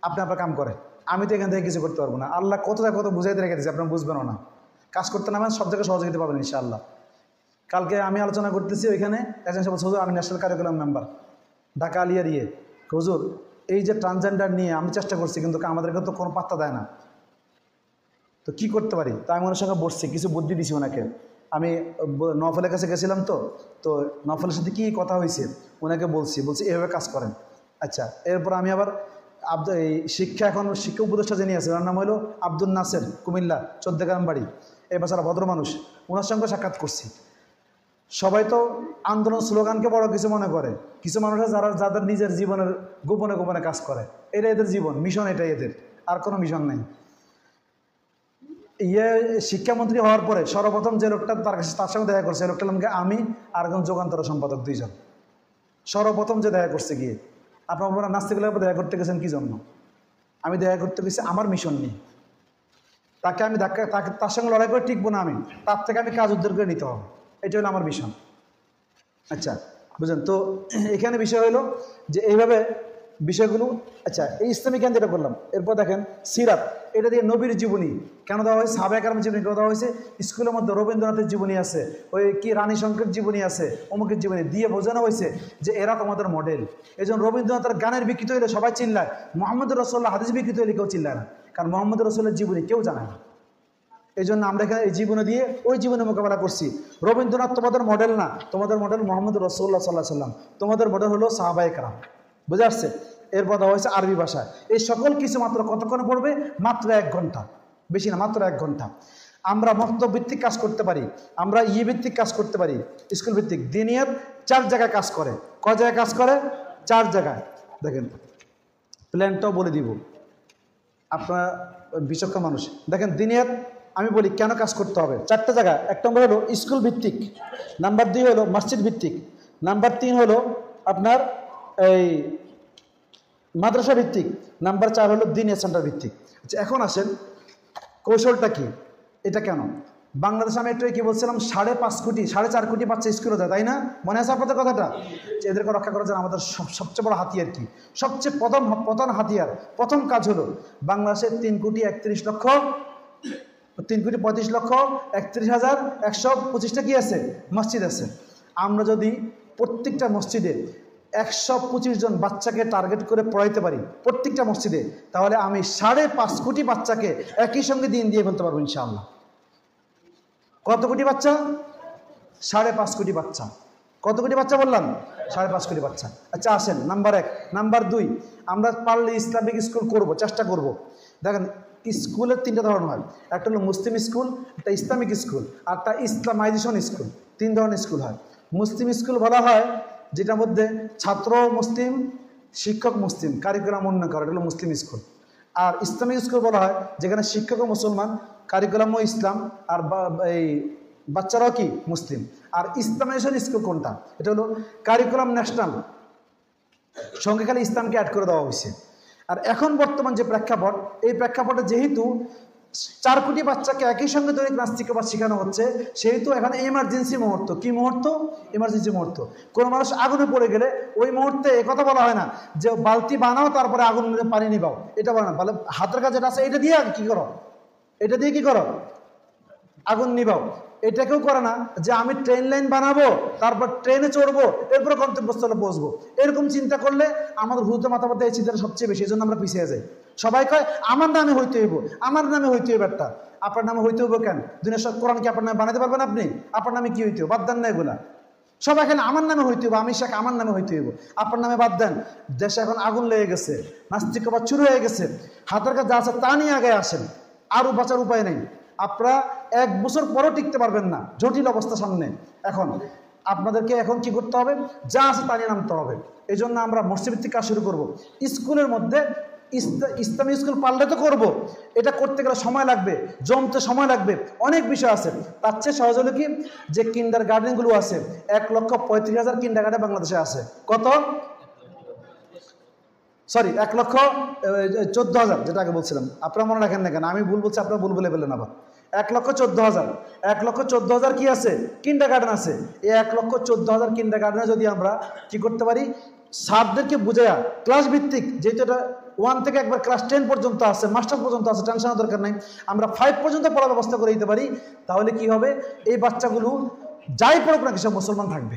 আপনি আপনার কাম করে, আমি তো এখান থেকে কিছু করতে পারবো না। আল্লাহ কত বুঝাইতে রেখে দিয়েছে, আপনার বুঝবেনও না। কাজ করতে নামেন, সব জায়গায় সহযোগিতা পাবেন ইনশাআল্লাহ। কালকে আমি আলোচনা করতেছি, ওইখানে একজন সাহেব হুজুর আমি ন্যাশনাল কারিকুলাম মেম্বার ঢাকা আলিয়ার হুজুর এই যে ট্রান্সজেন্ডার নিয়ে আমি চেষ্টা করছি, কিন্তু আমাদেরকে তো কোনো পাত্তা দেয় না, তো কি করতে পারি? তো আমি ওনার সঙ্গে বসছি, কিছু বুদ্ধি দিছি ওনাকে। আমি নফলের কাছে গেছিলাম, তো নফলের সাথে কি কথা হয়েছে ওনাকে বলছি এভাবে কাজ করেন। আচ্ছা, এরপর আমি আবার এই শিক্ষা উপদেষ্টা যিনি আছে ওনার নাম হলো আব্দুল নাসের, কুমিল্লা 14 গ্রাম বাড়ি, এই বেচারা ভদ্র মানুষ, ওনার সঙ্গে সাক্ষাৎ করছি। সবাই তো আন্দোলন স্লোগানকে বড় কিছু মনে করে, কিছু মানুষ যাদের নিজের জীবনের গোপনে গোপনে কাজ করে, এটা এদের জীবন মিশন, এটাই এদের, আর কোনো মিশন নেই। শিক্ষামন্ত্রী হওয়ার পরে সর্বপ্রথম যে লোকটা তার সঙ্গে দেখা করছে, লোকটা নামকে আমি আর একজন যোগান্তর সম্পাদক, 2 জন সর্বপ্রথম যে দেখা করছে গিয়ে। আপনারা নাস্তিকগুলোর দেখা করতে গেছেন কি জন্য? আমি দেখা করতে গেছি আমার মিশন নিয়ে। তাকে আমি তার সঙ্গে লড়াই করে টিকবো না, আমি তার থেকে আমি কাজ উদ্ধার করে নিতে হবে, এটা হলো আমার মিশন। আচ্ছা, বুঝলেন তো? এখানে বিষয় হলো যে এইভাবে বিষয়গুলো। আচ্ছা, এই ইসলামিক জ্ঞান যেটা করলাম, এরপর দেখেন সিরাত, এটা দিয়ে নবীর জীবনী কেন দেওয়া হয়েছে, সাহাবায়ে কেরামের জীবনী কেন দেওয়া হয়েছে। স্কুলের মধ্যে রবীন্দ্রনাথের জীবনী আছে, ওই কি রানী শঙ্করের জীবনী আছে, অমুকের জীবনী দিয়ে বোঝানো হয়েছে যে এরা তোমাদের মডেল। এই জন্য রবীন্দ্রনাথের গানের বিকৃত হলে সবাই চিল্লায়, মোহাম্মদ রসুল্লাহ হাদিস বিকৃত হলে কেউ চিল্লায় না, কারণ মোহাম্মদ রসুল্লাহর জীবনী কেউ জানে না। এই জন্য আমরা এখানে এই জীবনে দিয়ে ওই জীবনে মোকাবেলা করছি। রবীন্দ্রনাথ তোমাদের মডেল না, তোমাদের মডেল মোহাম্মদ রাসূলুল্লাহ সাল্লাল্লাহু আলাইহি ওয়াসাল্লাম, তোমাদের মডেল হলো সাহাবায়ে কেরাম। বুঝে আসছে? এরপর দেওয়া হয়েছে আরবি ভাষা। এই সকল কিছু মাত্র কতক্ষণ পড়বে? মাত্র 1 ঘন্টা, বেশি না, মাত্র 1 ঘন্টা। আমরা মক্তব ভিত্তিক কাজ করতে পারি, আমরা ভিত্তিক কাজ করতে পারি, স্কুল ভিত্তিক। দিনিয়াত 4 জায়গায় কাজ করে। কয় জায়গায় কাজ করে? 4 জায়গায়। দেখেন প্ল্যানটাও বলে দিব, আপনারা বিচক্ষণ মানুষ। দেখেন দিনিয়াত আমি বলি কেন কাজ করতে হবে। 4টা জায়গা। 1 নম্বর হলো স্কুল ভিত্তিক, নাম্বার 2 হলো মসজিদ ভিত্তিক, নাম্বার 3 হলো আপনার এই মাদ্রাসা ভিত্তিক, নাম্বার 4 হলো দিনিয়াত সেন্টার ভিত্তিক। আচ্ছা এখন আসেন কৌশলটা কি, এটা কেন? বাংলাদেশে আমি একটু কি বলছিলাম 5.5 কোটি 4.5 কোটি বাচ্চা স্কুলে যায়, তাই না? মনে আছে আপনাদের কথাটা? এদেরকে রক্ষা করার জন্য আমাদের সবচেয়ে বড় হাতিয়ার কি? সবচেয়ে প্রধান হাতিয়ার, প্রথম কাজ হলো বাংলাদেশে 3,35,31,31,125টা কি আছে? মসজিদ আছে। আমরা যদি প্রত্যেকটা মসজিদে 125 জন বাচ্চাকে টার্গেট করে পড়াইতে পারি প্রত্যেকটা মসজিদে, তাহলে আমি 5.5 কোটি বাচ্চাকে একই সঙ্গে দিন দিয়ে ফেলতে পারবো ইনশাআল্লাহ। কত কোটি বাচ্চা? 5.5 কোটি বাচ্চা। কত কোটি বাচ্চা বললাম? 5.5 কোটি বাচ্চা। আচ্ছা আসেন নাম্বার 1। নাম্বার 2, আমরা পারলে ইসলামিক স্কুল করব, চেষ্টা করব। দেখেন স্কুলের 3টা ধরন হয়, একটা হলো মুসলিম স্কুল, একটা ইসলামিক স্কুল, আর একটা ইসলামাইজেশন স্কুল। 3 ধরনের স্কুল হয়। মুসলিম স্কুল বলা হয় যেটার মধ্যে ছাত্র মুসলিম, শিক্ষক মুসলিম, কারিকুলাম অন্য করে, এটা হলো মুসলিম স্কুল। আর ইসলামিক স্কুল বলা হয় যেখানে শিক্ষকও মুসলমান, কারিকুলামও ইসলাম, আর এই বাচ্চারাও কি মুসলিম। আর ইসলামাইজেশন স্কুল কোনটা? এটা হলো কারিকুলাম ন্যাশনাল, সঙ্গে খালি ইসলামকে অ্যাড করে দেওয়া হয়েছে। আর এখন বর্তমান যে প্রেক্ষাপট, এই প্রেক্ষাপটে যেহেতু 4 কোটি বাচ্চাকে একই সঙ্গে দৈনিক নাস্তিকবাদ শেখানো হচ্ছে, সেহেতু এখন এমার্জেন্সি মুহূর্ত। কি মুহূর্ত? এমার্জেন্সি মুহূর্ত। কোনো মানুষ আগুনে পড়ে গেলে ওই মুহূর্তে কথা বলা হয় না যে বালতি বানাও তারপরে আগুন পানি নিবাও, এটা বলে না। বলে হাতের কাছে যেটা আছে এটা দিয়ে কি করো, এটা দিয়ে কি করো, আগুন নিবাও। এটা কেউ করে না যে আমি ট্রেন লাইন বানাবো, তারপর ট্রেনে চড়বো, এরপরে গন্তব্যস্থলে পৌঁছবো। এরকম চিন্তা করলে আমাদের হুতে মাথা ব্যথা এই চিন্তাটা সবচেয়ে বেশি, এই জন্য আমরা পিছিয়ে যাই। সবাই কয় আমার নামে হইতে হইব, আমার নামে হইতে হইব। একটা আপনার নামে হইতে হইব কেন? দুনিয়ার সব কোরআন কি আপনার নামে বানাতে পারবেন আপনি? আপনার নামে কি হইতে হবে? বাদ দেন না এগুলা। সবাই এখানে আমার নামে হইতে হইব, আমি শেখ আমার নামে হইতে হইব, আপনার নামে বাদ দেন। দেশে এখন আগুন লেগে গেছে, নাস্তিকবাদ শুরু হয়ে গেছে। হাতের কাছে যা আছে তা নিয়ে আগে আসেন, আরও বাঁচার উপায় নেই। আপনারা 1 বছর পরও টিকতে পারবেন না, জটিল অবস্থা সামনে। এখন আপনাদেরকে এখন কি করতে হবে? যা আছে তা নিয়ে নামতে হবে। এই জন্য আমরা মসজিদ ভিত্তিক কাজ শুরু করবো। স্কুলের মধ্যে ইসলামী স্কুল পারলে তো করবো, এটা করতে গেলে সময় লাগবে, জমতে সময় লাগবে, অনেক বিষয় আছে। তার চেয়ে সহজ হলো কি যে কিন্ডার গার্ডেনগুলো আছে, 1,35,000 কিন্ডার গার্ডেন বাংলাদেশে আছে। কত? সরি 1,14,000, যেটা আগে বলছিলাম। আপনারা মনে রাখেন না কেন? আমি ভুল বলছি, আপনারা ভুল বলে ফেললেন আবার। 1,14,000, 1,14,000 কি আছে? কিন্ডার গার্ডেন আছে। এই 1,14,000 কিন্ডার গার্ডেনে যদি আমরা কি করতে পারি, স্যারদেরকে বুঝাইয়া ক্লাস ভিত্তিক, যেহেতু এটা 1 থেকে একবার ক্লাস 10 পর্যন্ত আছে, মাস্টার পর্যন্ত আছে, টেনশনের দরকার নাই, আমরা 5 পর্যন্ত পড়ার ব্যবস্থা করে দিতে পারি, তাহলে কি হবে? এই বাচ্চাগুলো যাই পড়ুক না কিছু মুসলমান থাকবে,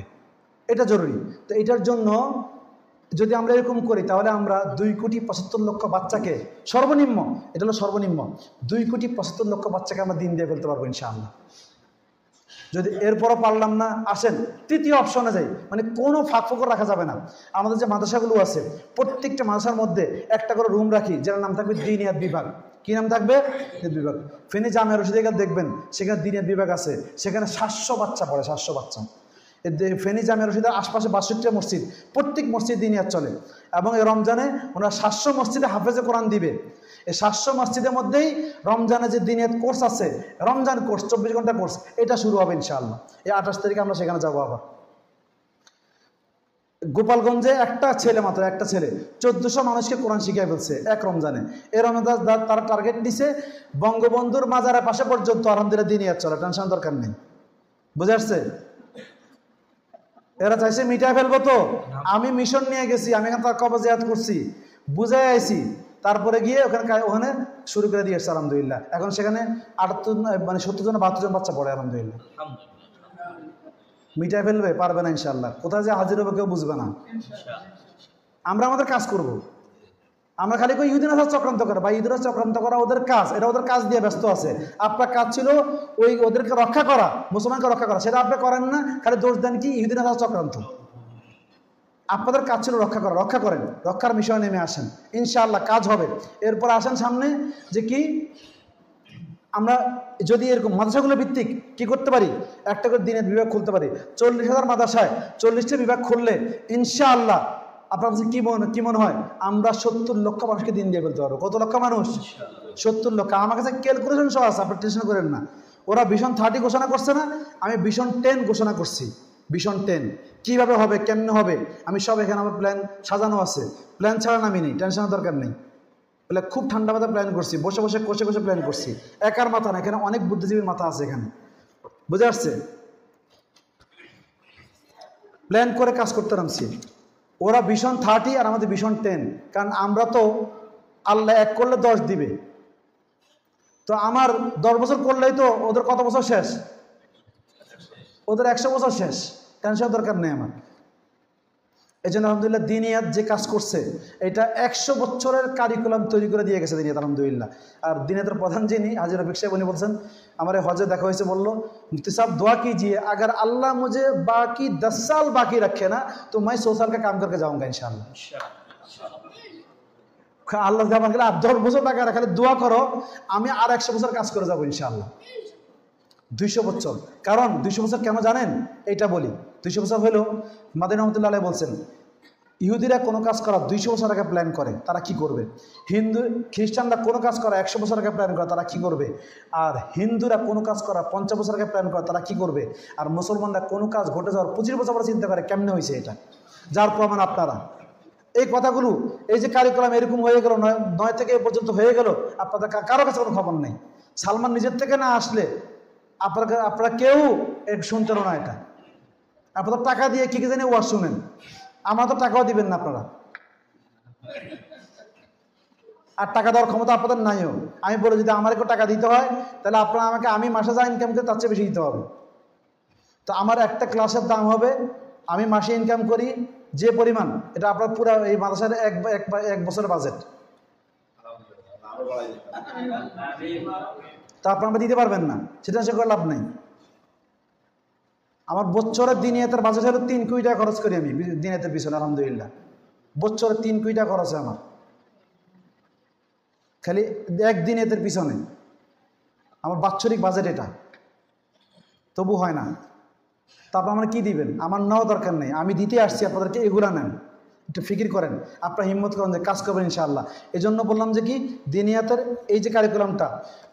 এটা জরুরি। তো এটার জন্য যদি আমরা এরকম করি, তাহলে আমরা 2,75,00,000 বাচ্চাকে সর্বনিম্ন, এটা হলো সর্বনিম্ন, 2,75,00,000 বাচ্চাকে আমরা দিন দিয়ে ফেলতে পারবো ইনশাআল্লাহ। যদি এরপরও পারলাম না, আসেন 3য় অপশনে যাই। মানে কোনো ফাঁক ফোকর রাখা যাবে না। আমাদের যে মাদ্রাসাগুলো আছে, প্রত্যেকটা মাদ্রাসার মধ্যে একটা করে রুম রাখি, যার নাম থাকবে দিনিয়াত বিভাগ। কি নাম থাকবে? বিভাগ। ফেনী জামিয়া রশিদে দেখবেন সেখানে দিনিয়াত বিভাগ আছে, সেখানে 700 বাচ্চা পড়ে, 700 বাচ্চা। ফেনী জামিয়া রশিদের আশপাশে 62টা মসজিদ, প্রত্যেক মসজিদ দিনিয়াত চলে। এবং এই রমজানে ওনারা 700 মসজিদে হাফেজে কোরআন দিবে। এই 700 মসজিদের মধ্যেই রমজানে যে দিনিয়াত কোর্স আছে, রমজান কোর্স 24 ঘন্টা কোর্স, এটা শুরু হবে ইনশাআল্লাহ। এই 28 তারিখে আমরা সেখানে যাবো। আবার গোপালগঞ্জে একটা ছেলে, মাত্র একটা ছেলে 1400 মানুষকে কোরআন শিখিয়ে ফেলছে এক রমজানে। এই রমজান তারা টার্গেট দিছে বঙ্গবন্ধুর মাজারের পাশে পর্যন্ত আলহামদুলিল্লাহ দিনিয়াত চলে, টেনশন দরকার নেই। বুঝে আসছে? এরা চাইছে মিটায় ফেলবো। তো আমি মিশন নিয়ে গেছি, আমি এখানে তার কবর জিয়ারত করছি, বুঝাই আইছি, তারপরে গিয়ে ওখানে শুরু করে দিয়েছে আলহামদুলিল্লাহ। এখন সেখানে 70 জন 72 জন বাচ্চা পড়ে আলহামদুলিল্লাহ। মিটায় ফেলবে? পারবে না ইনশাআল্লাহ। কোথায় যে হাজির হবে কেউ বুঝবে না। আমরা আমাদের কাজ করব, আমরা খালি কই ইহুদি নাসারা চক্রান্ত করে, বা ইহুদিরা চক্রান্ত করা ওদের কাজ, এটা ওদের কাজ দিয়ে ব্যস্ত আছে। আপনার কাজ ছিল ওই ওদেরকে রক্ষা করা, মুসলমানকে রক্ষা করা, সেটা আপনি করেন না, খালি দোষ দেন কি ইহুদি নাসারা চক্রান্ত। আপনাদের কাজ ছিল রক্ষা করা, রক্ষা করেন, রক্ষার বিষয়ে নেমে আসেন, ইনশাআল্লাহ কাজ হবে। এরপর আসেন সামনে যে কি আমরা যদি এরকম মাদ্রাসাগুলো ভিত্তিক কি করতে পারি, একটা করে দিনের বিভাগ খুলতে পারি। 40,000 মাদ্রাসায় 40টা বিভাগ খুললে ইনশাআল্লাহ আপনার কাছে কি মনে হয় আমরা 70 লক্ষ মানুষকে দিন দিয়ে ফেলতে পারবো। কত লক্ষ মানুষ? 70 লক্ষ। আমার কাছে ক্যালকুলেশন সহ আছে, আপনি টেনশন করেন না। ওরা ভিশন 30 ঘোষণা করছে না, আমি ভিশন 10 ঘোষণা করছি। ভিশন 10 কীভাবে হবে, কেমনে হবে, আমি সব এখানে আমার প্ল্যান সাজানো আছে। প্ল্যান ছাড়া নামি নেই, টেনশনের দরকার নেই। বলে খুব ঠান্ডা মাথায় প্ল্যান করছি, বসে বসে কষে কষে প্ল্যান করছি। একার মাথা না, এখানে অনেক বুদ্ধিজীবীর মাথা আছে এখানে, বুঝে আসছে? প্ল্যান করে কাজ করতে নামছি। ওরা ভিশন 30 আর আমাদের ভিশন 10, কারণ আমরা তো আল্লাহ এক করলে 10 দিবে। তো আমার 10 বছর করলেই তো ওদের কত বছর শেষ? ওদের 100 বছর শেষ। টেনশন দরকার নেই আমার। এই জন্য আলহামদুলিল্লাহ দিনিয়াত যে কাজ করছে এটা 100 বছরের কারিকুলাম তৈরি করে দিয়ে গেছে দিনিয়াত, আলহামদুলিল্লাহ। আর দিনিয়াতের প্রধান যিনি হাজী রফিক সাহেব, উনি বলছেন, আমার হজে দেখা হয়েছে, বললো মুফতি সাহেব দোয়া कीजिए, अगर अल्लाह मुझे बाकी 10 साल बाकी रखे ना तो मैं 100 साल का काम करके जाऊंगा इंशाल्लाह। আল্লাহ আমার গেলে 10 বছর টাকা রাখলে দোয়া করো, আমি আর 100 বছর কাজ করে যাবো ইনশাআল্লাহ। 200 বছর। কারণ 200 বছর কেন জানেন? এটা বলি। 200 বছর হলো মাদানী রহমতুল্লাহ আলাইহি বলছেন, ইহুদিরা কোনো কাজ করা 200 বছর আগে প্ল্যান করে, তারা কি করবে? খ্রিস্টানরা কোনো কাজ করা 100 বছর আগে প্ল্যান করে, তারা কি করবে? আর হিন্দুরা কোনো কাজ করা 50 বছর আগে প্ল্যান করে, তারা কি করবে? আর মুসলমানরা কোনো কাজ ঘটে যাওয়ার 25 বছর পরে চিন্তা করে কেমনে হয়েছে এটা। যার প্রমাণ আপনারা। এই কথাগুলো, এই যে কারিকুলাম এরকম হয়ে গেল, 9 থেকে এ পর্যন্ত হয়ে গেল, আপনাদের কারো কাছে কোনো খবর নেই। সালমান নিজের থেকে না আসলে আপনারা কেউ শুনতেন না এটা। আপনাদের টাকা দিয়ে কি জানি ওয়াজ শুনেন, আমরা তো টাকাও দিবেন না আপনারা, আর টাকা দেওয়ার ক্ষমতা আপনাদের নাইও। আমি বলি যদি আমাকে টাকা দিতে হয় তাহলে আপনারা আমাকে, আমি মাসে যা ইনকাম করি তার চেয়ে বেশি দিতে হবে। তো আমার একটা ক্লাসের দাম হবে, আমি মাসে ইনকাম করি যে পরিমাণ, এটা আপনার পুরো এই মাদ্রাসার এক বছরের বাজেট। তা আপনারা দিতে পারবেন না, সেটা সে করে লাভ নাই। আমার বছরের দিনিয়াতের বাজেট হলো 3 কোটি টাকা খরচ করি আমি দিনিয়াতের পিছনে, আলহামদুলিল্লাহ। বছরে 3 কোটি টাকা খরচ হয় আমার খালি এক দিনিয়াতের পিছনে। আমার বাৎসরিক বাজেট এটা, তবু হয় না। তারপর আমরা কি দিবেন? আমার নেওয়া দরকার নেই, আমি দিতে আসছি আপনাদেরকে, এগুলা নেন, একটু ফিকির করেন, আপনারা হিম্মত করেন যে কাজ করবেন ইনশাআল্লাহ। এই জন্য বললাম যে কি দিনিয়াতের এই যে কারিকুলামটা,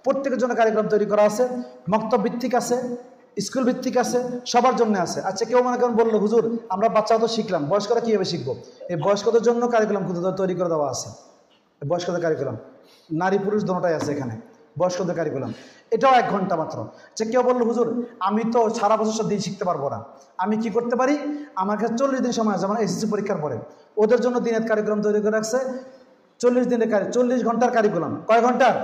প্রত্যেকের জন্য কারিকুলাম তৈরি করা আছে, মক্তব ভিত্তিক আছে, স্কুল ভিত্তিক আছে, সবার জন্য আছে। আচ্ছা কেউ মনে করেন বললো হুজুর আমরা বাচ্চা তো শিখলাম, বয়স্করা কীভাবে শিখবো? এই বয়স্কদের জন্য কারিকুলাম তৈরি করে দেওয়া আছে। বয়স্কদের কারিকুলাম নারী পুরুষ দুটোটাই আছে এখানে, বয়স্কদের কারিকুলাম, এটাও 1 ঘন্টা মাত্র। যে কেউ বললো হুজুর আমি তো সারা বছর সব দিন শিখতে পারবো না, আমি কি করতে পারি? আমার কাছে 40 দিন সময় আছে, মানে এসএসসি পরীক্ষার পরে। ওদের জন্য দিনের কারিকুলাম তৈরি করে রাখছে, 40 ঘন্টার কারিকুলাম। কয় ঘন্টার?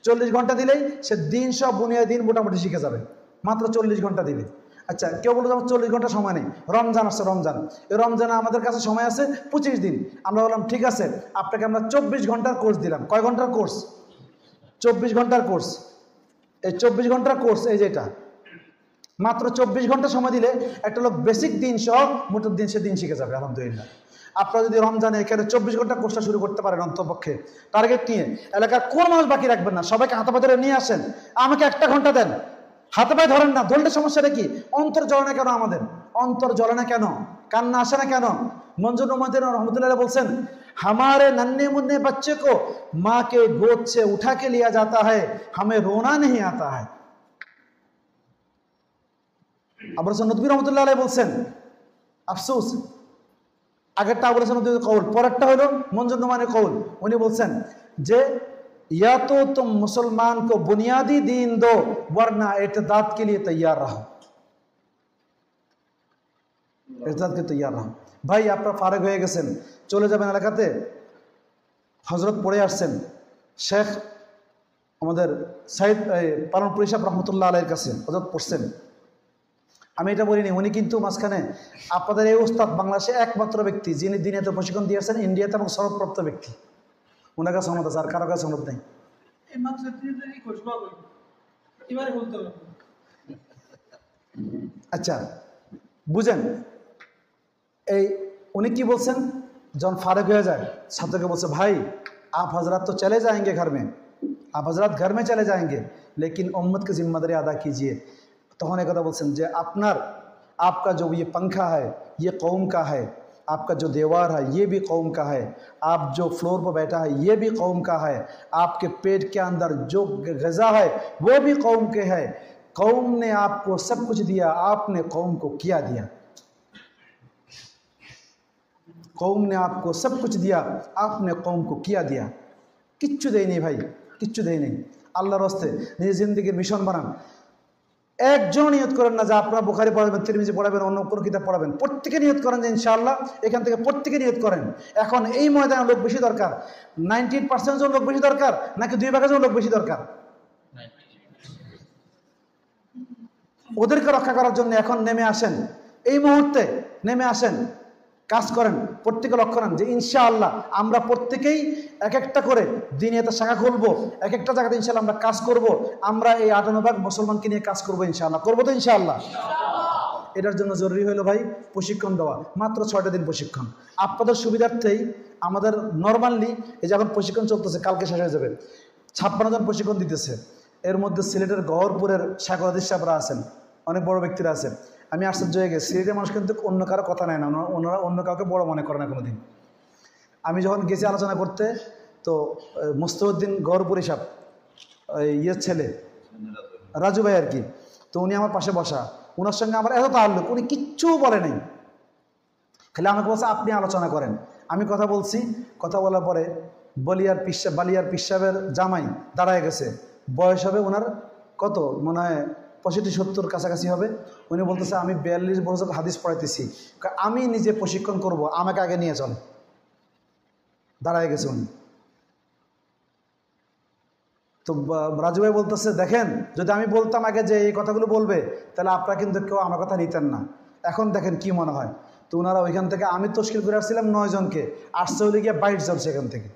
40 ঘন্টা দিলেই সে দিন সব বুনিয়াদি দিন মোটামুটি শিখে যাবে, মাত্র 40 ঘন্টা দিলে। আচ্ছা কেউ বললো আমার 40 ঘন্টা সময় নেই, রমজান আসছে, রমজান, এই রমজানে আমাদের কাছে সময় আছে 25 দিন। আমরা বললাম ঠিক আছে, আপনাকে আমরা 24 ঘন্টার কোর্স দিলাম। কয় ঘন্টার কোর্স? 24 ঘন্টার কোর্স। এই 24 ঘন্টার কোর্স, এই যেটা মাত্র 24 ঘন্টা সময় দিলে একটা লোক বেসিক দিন সহ মোট দিন সে দিন শিখে যাবে, আলহামদুলিল্লাহ। আপনারা যদি রমজানে এখানে 24 ঘন্টা কোর্সটা শুরু করতে পারেন অন্তপক্ষে, টার্গেট নিয়ে, এলাকার কোন মানুষ বাকি রাখবেন না, সবাইকে হাতে পায়ে ধরে নিয়ে আসেন, আমাকে 1 ঘন্টা দেন, হাতে পায়ে ধরেন না, ধরলে সমস্যাটা কি? অন্তর জ্বলে না কেন? আমাদের অন্তর জ্বলে না কেন? কান্না আসে না কেন? মঞ্জুর রহমতুল্লাহ বলছেন हमारे नन्हे मुन्ने बच्चे को माँ के गोद से उठा के लिया जाता है, हमें रोना नहीं आता है। আবার নবী রহমতুল্লাহ আলাইহি বলছেন, আফসোস, আগেরটা বলেছেন কৌল, পরেরটা হলো মঞ্জুর নোমানের কৌল। উনি বলছেন যে या तो तुम मुसलमान को बुनियादी दीन दो वरना इर्तिदाद के लिए तैयार रहो, इर्तिदाद के तैयार रहो। ভাই আপনারা ফারেক হয়ে গেছেন, চলে যাবেন এলাকাতে, হজরত পড়ে আসছেন শেখ আমাদের সাইদ পালনপুরি সাহেব রহমতুল্লাহ আলাইহির কাছে হজরত পড়ছেন। আমি এটা বলিনি, উনি কিন্তু মাঝখানে আপনাদের এই ওস্তাদ বাংলাদেশে একমাত্র ব্যক্তি যিনি দিনিয়াতে প্রশিক্ষণ দিয়েছেন ইন্ডিয়াতে এবং সনদপ্রাপ্ত ব্যক্তি। ওনার কাছে সনদ আছে, আর কারো কাছে সনদ নেই। अच्छा बुझें उन्हें की बोलছেন जब फारग हो जाए छात्र के बोलছে भाई आप हजरत तो चले जाएंगे घर में, आप हजरत घर में चले जाएंगे, लेकिन उम्मत की जिम्मेदारी अदा कीजिए। तो होने কথা বলছেন যে আপনার आपका जो ये पंखा है ये कौम का है, आपका जो दीवार है ये भी कौम का है, आप जो फ्लोर पर बैठा है ये भी कौम का है, आपके पेट के अंदर जो ग़िज़ा है वो भी कौम के है। कौम ने आपको सब कुछ दिया, आपने कौम को क्या दिया? कौम ने आपको सब कुछ दिया, आपने कौम को क्या दिया? किच्छु देई नहीं भाई, किच्छु देई नहीं। আল্লাহর রাস্তে নিজের জিন্দেগির মিশন বানান। একজন নিয়ত করেন না যে আপনারা বুখারী পড়াবেন, তিরমিজি পড়াবেন, অন্য কোনো কিতাব পড়াবেন। প্রত্যেকে নিয়ত করেন যে ইনশাআল্লাহ এখান থেকে প্রত্যেকে নিয়ত করেন। এখন এই ময়দানে লোক বেশি দরকার, 98% জন লোক বেশি দরকার নাকি 2% জন লোক বেশি দরকার? ওদেরকে রক্ষা করার জন্য এখন নেমে আসেন, এই মুহূর্তে নেমে আসেন, কাজ করেন। প্রত্যেকে লক্ষ্য রাখেন যে ইনশাআল্লাহ আমরা প্রত্যেকেই এক একটা করে দিনিয়াতের শাখা খুলবো, এক একটা জায়গাতে ইনশাআল্লাহ আমরা কাজ করব। আমরা এই 58 ভাগ মুসলমানকে নিয়ে কাজ করবো ইনশাআল্লাহ, করবো তো ইনশাআল্লাহ। এটার জন্য জরুরি হলো ভাই প্রশিক্ষণ দেওয়া, মাত্র 6টা দিন প্রশিক্ষণ। আপনাদের সুবিধার্থেই আমাদের নর্মালি এই যে এখন প্রশিক্ষণ চলতেছে, কালকে শেষ হয়ে যাবে। 56 জন প্রশিক্ষণ দিতেছে। এর মধ্যে সিলেটের গহরপুরের সাগরাধীশ সাহেবরা আছেন, অনেক বড় ব্যক্তিরা আছেন। আমি আশ্চর্য হয়ে গেছি, সিলেটের মানুষ কিন্তু অন্য কারো কথা নেয় না, ওনারা অন্য কাউকে বড় মনে করে না কোনোদিন। আমি যখন গেছি আলোচনা করতে, তো মুস্তাফউদ্দিন গহরপুরি সাহেব, ইয়ের ছেলে রাজু ভাই আর কি, তো উনি আমার পাশে বসা, ওনার সঙ্গে আমার এত তাল্লুক, উনি কিচ্ছু বলে নাই, খালি আমাকে বলছে আপনি আলোচনা করেন। আমি কথা বলছি, কথা বলার পরে বালিয়ার পীর সাহেবের জামাই দাঁড়ায় গেছে, বয়স হবে ওনার কত মনে হয় 65-70 কাছাকাছি হবে। উনি বলতেছে আমি 42 বছর হাদিস পড়াইতেছি, আমি নিজে প্রশিক্ষণ করব, আমাকে আগে নিয়ে চলে। দাঁড়ায় গেছে উনি। তো রাজু ভাই বলতেছে দেখেন, যদি আমি বলতাম আগে যে এই কথাগুলো বলবে, তাহলে আপনারা কিন্তু কেউ আমার কথা নিতেন না। এখন দেখেন কি মনে হয়। তো ওনারা ওইখান থেকে, আমি তশকিল করে আসছিলাম 9 জনকে, আসছে হলে গিয়ে 22 জন সেখান থেকে।